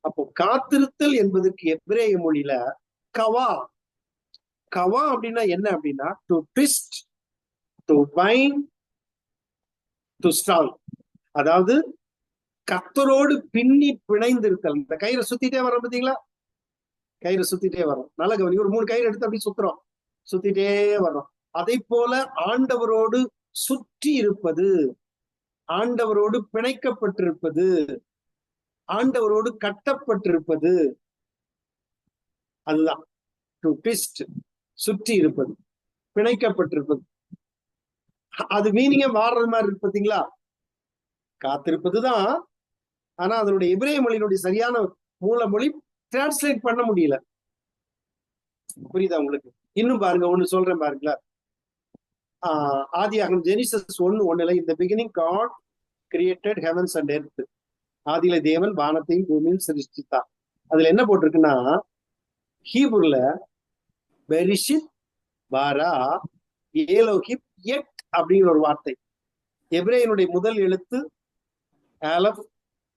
அப்போ காத்திருத்தல் என்பதற்கு எபிரேய மொழியில கவா. கவா அப்படின்னா என்ன அப்படின்னா to twist, to bind, to strong. அதாவது கர்த்தரோடு பின்னி பிணைந்து இருத்தல். இந்த கயிறை சுத்திட்டே வரோம் பாத்தீங்களா? கயிறை சுத்திட்டே வரோம். நல்ல கவனிங்க, ஒரு 3 கயிறு எடுத்து அப்படி சுத்துறோம், சுத்திட்டே வர்றோம். அதை போல ஆண்டவரோடு சுற்றி இருப்பது, ஆண்டவரோடு பிணைக்கப்பட்டிருப்பது, ஆண்டவரோடு கட்டப்பட்டிருப்பது, அதுதான் டு ட்விஸ்ட். சுற்றி இருப்பது, பிணைக்கப்பட்டிருப்பது. அது மீனிங்க மாறுறது மாதிரி இருக்கு பாத்தீங்களா? காத்திருப்பதுதான். ஆனா அதனுடைய எபிரேய மொழியினுடைய சரியான மூல மொழி டிரான்ஸ்லேட் பண்ண முடியல. புரியுதா உங்களுக்கு? இன்னும் பாருங்க, ஒண்ணு சொல்றேன் பாருங்களா. ஆதியாகமம் Genesis 1:1 in the beginning God created heavens and earth. ஆதியில தேவன் வானத்தையும் பூமியும் சிருஷ்டித்தார். அதுல என்ன போட்டிருக்குன்னா ஹீப்ருல பெரிஷித் பாரா ஏலோஹிப் எட் அப்படிங்கிற ஒரு வார்த்தை. எபிரேயனுடைய முதல் எழுத்து ஆலப்,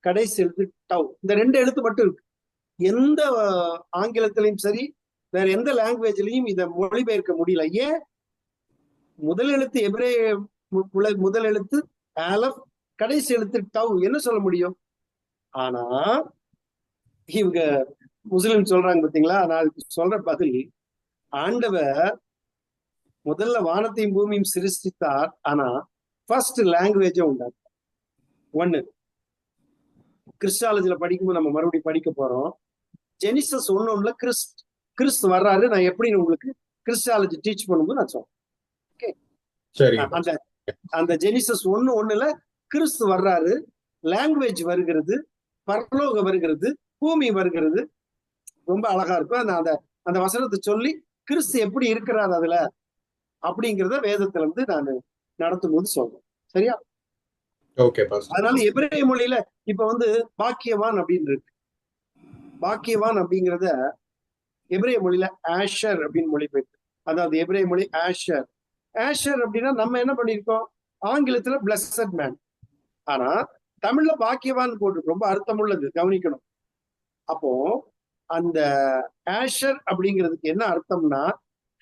கடைசி எழுத்து டவ். இந்த 2 எழுத்து மட்டும் இருக்கு. எந்த ஆங்கிலத்திலையும் சரி வேற எந்த லாங்குவேஜ்லயும் இதை மொழிபெயர்க்க முடியல. ஏன்? முதல் எழுத்து எபிரேய முதல் எழுத்து ஆலப், கடைசி எழுத்து டவ். என்ன சொல்ல முடியும்? ஆனா இவங்க முஸ்லிம் சொல்றாங்க பாத்தீங்களா? நான் அதுக்கு சொல்ற பதில், ஆண்டவர் முதல்ல வானத்தையும் பூமியும் சிருஷ்டித்தார். ஆனா ஃபர்ஸ்ட் லாங்குவேஜும் உண்டாரு. ஒண்ணு கிறிஸ்டாலஜில படிக்கும்போது நம்ம மறுபடியும் படிக்க போறோம். ஜெனிசஸ் 1:1 கிறிஸ்து வர்றாரு. நான் எப்படி உங்களுக்கு கிறிஸ்டாலஜி டீச் பண்ணும்போது நான் சொல்றேன். அந்த ஜெனிசஸ் 1:1 கிறிஸ்து வர்றாரு, லாங்குவேஜ் வருகிறது, பரலோகம் வருகிறது, பூமி வருகிறது. ரொம்ப அழகா இருக்கும். அந்த வசனத்தை சொல்லி கிறிஸ்து எப்படி இருக்கிறார் அதுல அப்படிங்கிறத வேதத்துல இருந்து நான் நடத்தும் போது சொல்றேன். சரியா? அதனால எபிரேய மொழியில இப்ப பாக்கியவான் அப்படின்னு இருக்கு. பாக்கியவான் அப்படிங்கிறத எபிரேய மொழியில ஆஷர் அப்படின்னு மொழிபெயர்த்து. அதாவது எபிரேய மொழி ஆஷர். ஆஷர் அப்படின்னா நம்ம என்ன பண்ணிருக்கோம்? ஆங்கிலத்துல பிளஸட் மேன். ஆனா தமிழ்ல பாக்கியவான் போட்டு ரொம்ப அர்த்தம் உள்ளது, கவனிக்கணும். அப்போ அந்த ஆஷர் அப்படிங்கிறதுக்கு என்ன அர்த்தம்னா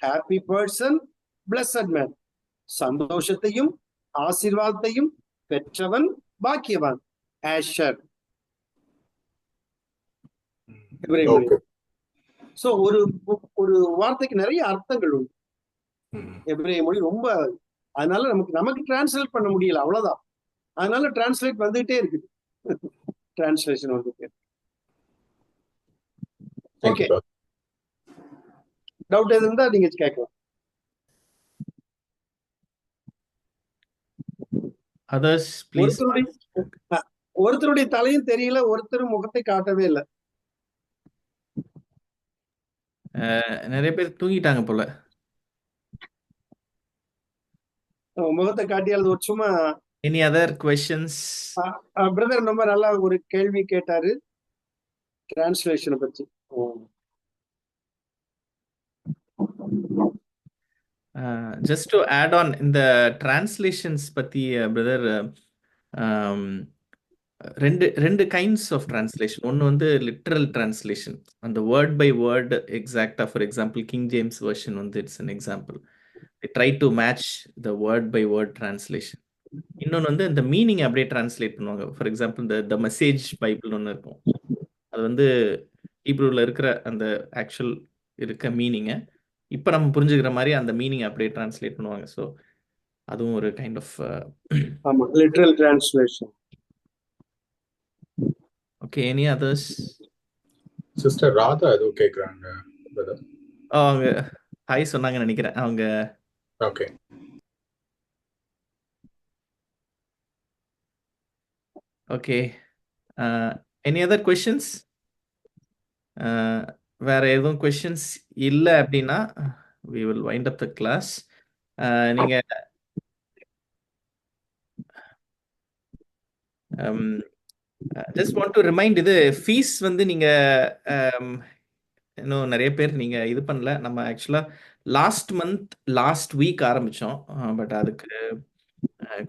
ஹாப்பி பர்சன், பிளஸட் மேன். சந்தோஷத்தையும் ஆசீர்வாதத்தையும் பெற்றவன் பாக்கியவான், ஆஷர். சோ ஒரு வார்த்தைக்கு நிறைய அர்த்தங்கள் உண்டு. எபிரேய மொழி ரொம்ப, அதனால நமக்கு டிரான்ஸ்லேட் பண்ண முடியல, அவ்வளவுதான். அதனால டிரான்ஸ்லேட் வந்துட்டே இருக்குது. டிரான்ஸ்லேஷன் வந்துட்டே. ஓகே, டவுட் எது இருந்தா நீங்க கேட்கலாம். ஒருத்தருடைய தலையும் தெரியல, ஒருத்தரும் முகத்தை காட்டவே இல்லை. நிறைய பேர் தூங்கிட்டாங்க போல. முகத்தை காட்டியால் ஒரு சும்மா. Any other questions? பிரதர் ரொம்ப நல்லா ஒரு கேள்வி கேட்டாரு டிரான்ஸ்லேஷனை பத்தி. ஜஸ்ட் டு ஆட் ஆன் இந்த டிரான்ஸ்லேஷன்ஸ் பத்தி பிரதர், ரெண்டு கைண்ட்ஸ் ஆஃப் டிரான்ஸ்லேஷன். ஒன்று லிட்ரல் டிரான்ஸ்லேஷன், அந்த வேர்ட் பை வேர்ட் எக்ஸாக்டா. For example king James version it's an example. They try to match the word by word translation. இன்னொன்று வந்து இந்த meaning அப்படியே டிரான்ஸ்லேட் பண்ணுவாங்க. ஃபார் எக்ஸாம்பிள் த மெசேஜ் பைபிள்னு ஒன்று இருக்கும். அது வந்து ஹீப்ரூவில் இருக்கிற அந்த ஆக்சுவல் இருக்க மீனிங்கை இப்போ நம்ம புரிஞ்சுக்கிற மாதிரி அந்த மீனிங் அப்படியே டிரான்ஸ்லேட் பண்ணுவாங்க. ஸோ அதுவும் ஒரு கைண்ட் ஆஃப் ஆமா, literal translation. Okay. Any others? Sister Radha ஏதோ கேக்குறாங்க brother. அவங்க ஹாய் சொன்னாங்கன்னு நினைக்கிறேன். அவங்க okay. Okay. Any other questions? வேற எதுவும் கொஷின்ஸ் இல்லை அப்படின்னா we will wind up the class. நீங்க ஜஸ்ட் வாண்ட் டு ரிமைண்ட், இது ஃபீஸ் வந்து நீங்க இன்னும் நிறைய பேர் நீங்க இது பண்ணல. நம்ம ஆக்சுவலா லாஸ்ட் வீக் ஆரம்பிச்சோம். பட் அதுக்கு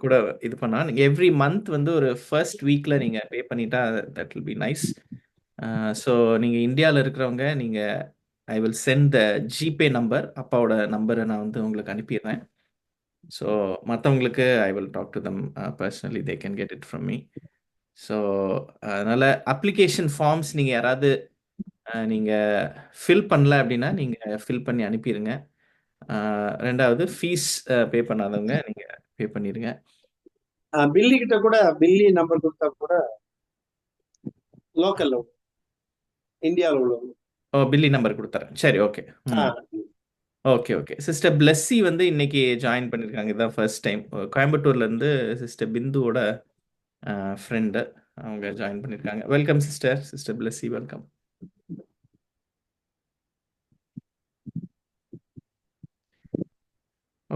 கூட இது பண்ணா நீங்க எவ்ரி மந்த் வந்து ஒரு ஃபர்ஸ்ட் வீக்ல நீங்க பே பண்ணிட்டா that will be nice. So நீங்க இந்தியாவில் இருக்கிறவங்க நீங்க I will send the GPay number, அப்பாவோட நம்பரை நான் வந்து உங்களுக்கு அனுப்பிடுறேன். ஸோ மற்றவங்களுக்கு I will talk to them personally, they can get it from me. So அதனால அப்ளிகேஷன் ஃபார்ம்ஸ் நீங்கள் யாராவது நீங்கள் ஃபில் பண்ணல அப்படின்னா நீங்கள் ஃபில் பண்ணி அனுப்பிடுங்க. ரெண்டாவது ஃபீஸ் பே பண்ணாதவங்க நீங்கள் பே பண்ணிடுங்க. பில்லி கிட்ட கூட பில்லி நம்பர் கொடுத்தா கூட லோக்கல்ல இந்தியாவில் உள்ளவங்க. ஓ, பில்லி நம்பர் கொடுத்துறேன். சரி, okay. Okay okay. Sister Blessy வந்து இன்னைக்கு ஜாயின் பண்ணியிருக்காங்க. இதுதான் ஃபர்ஸ்ட் டைம். கோயம்புத்தூர்லேருந்து சிஸ்டர் பிந்துவோட ஃப்ரெண்டு அவங்க ஜாயின் பண்ணியிருக்காங்க. Welcome sister Blessy, welcome.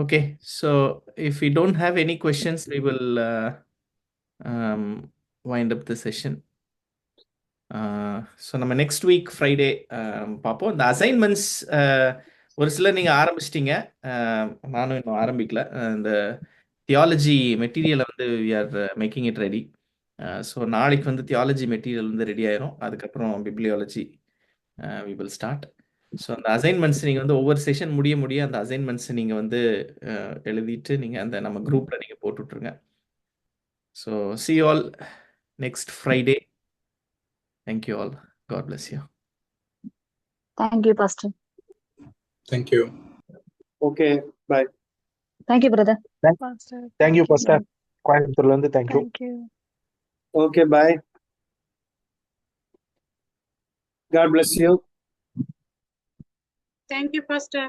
Okay, so if we don't have any questions, we will wind up the session. So நம்ம நெக்ஸ்ட் வீக் ஃப்ரைடே பார்ப்போம். இந்த அசைன்மெண்ட்ஸ் ஒரு சிலர் நீங்கள் ஆரம்பிச்சிட்டிங்க, நானும் இன்னும் ஆரம்பிக்கல. இந்த தியாலஜி மெட்டீரியலை வந்து we are making it ready. So நாளைக்கு வந்து தியாலஜி மெட்டீரியல் வந்து ரெடி ஆயிரும். அதுக்கப்புறம் bibliology we will start. So அந்த அசைன்மெண்ட்ஸ் நீங்கள் வந்து ஒவ்வொரு செஷன் முடிய அந்த அசைன்மெண்ட்ஸ் நீங்கள் வந்து எழுதிட்டு நீங்கள் அந்த நம்ம குரூப்பில் நீங்கள் போட்டு விட்ருங்க. So see you all next Friday. Thank you all. God bless you. Thank you, Pastor. Thank you. Okay, bye. Thank you, brother. Pastor. Thank you pastor, கோயம்புத்தூர்ல இருந்து thank you. Thank you. Okay, bye. God bless you. Thank you, Pastor.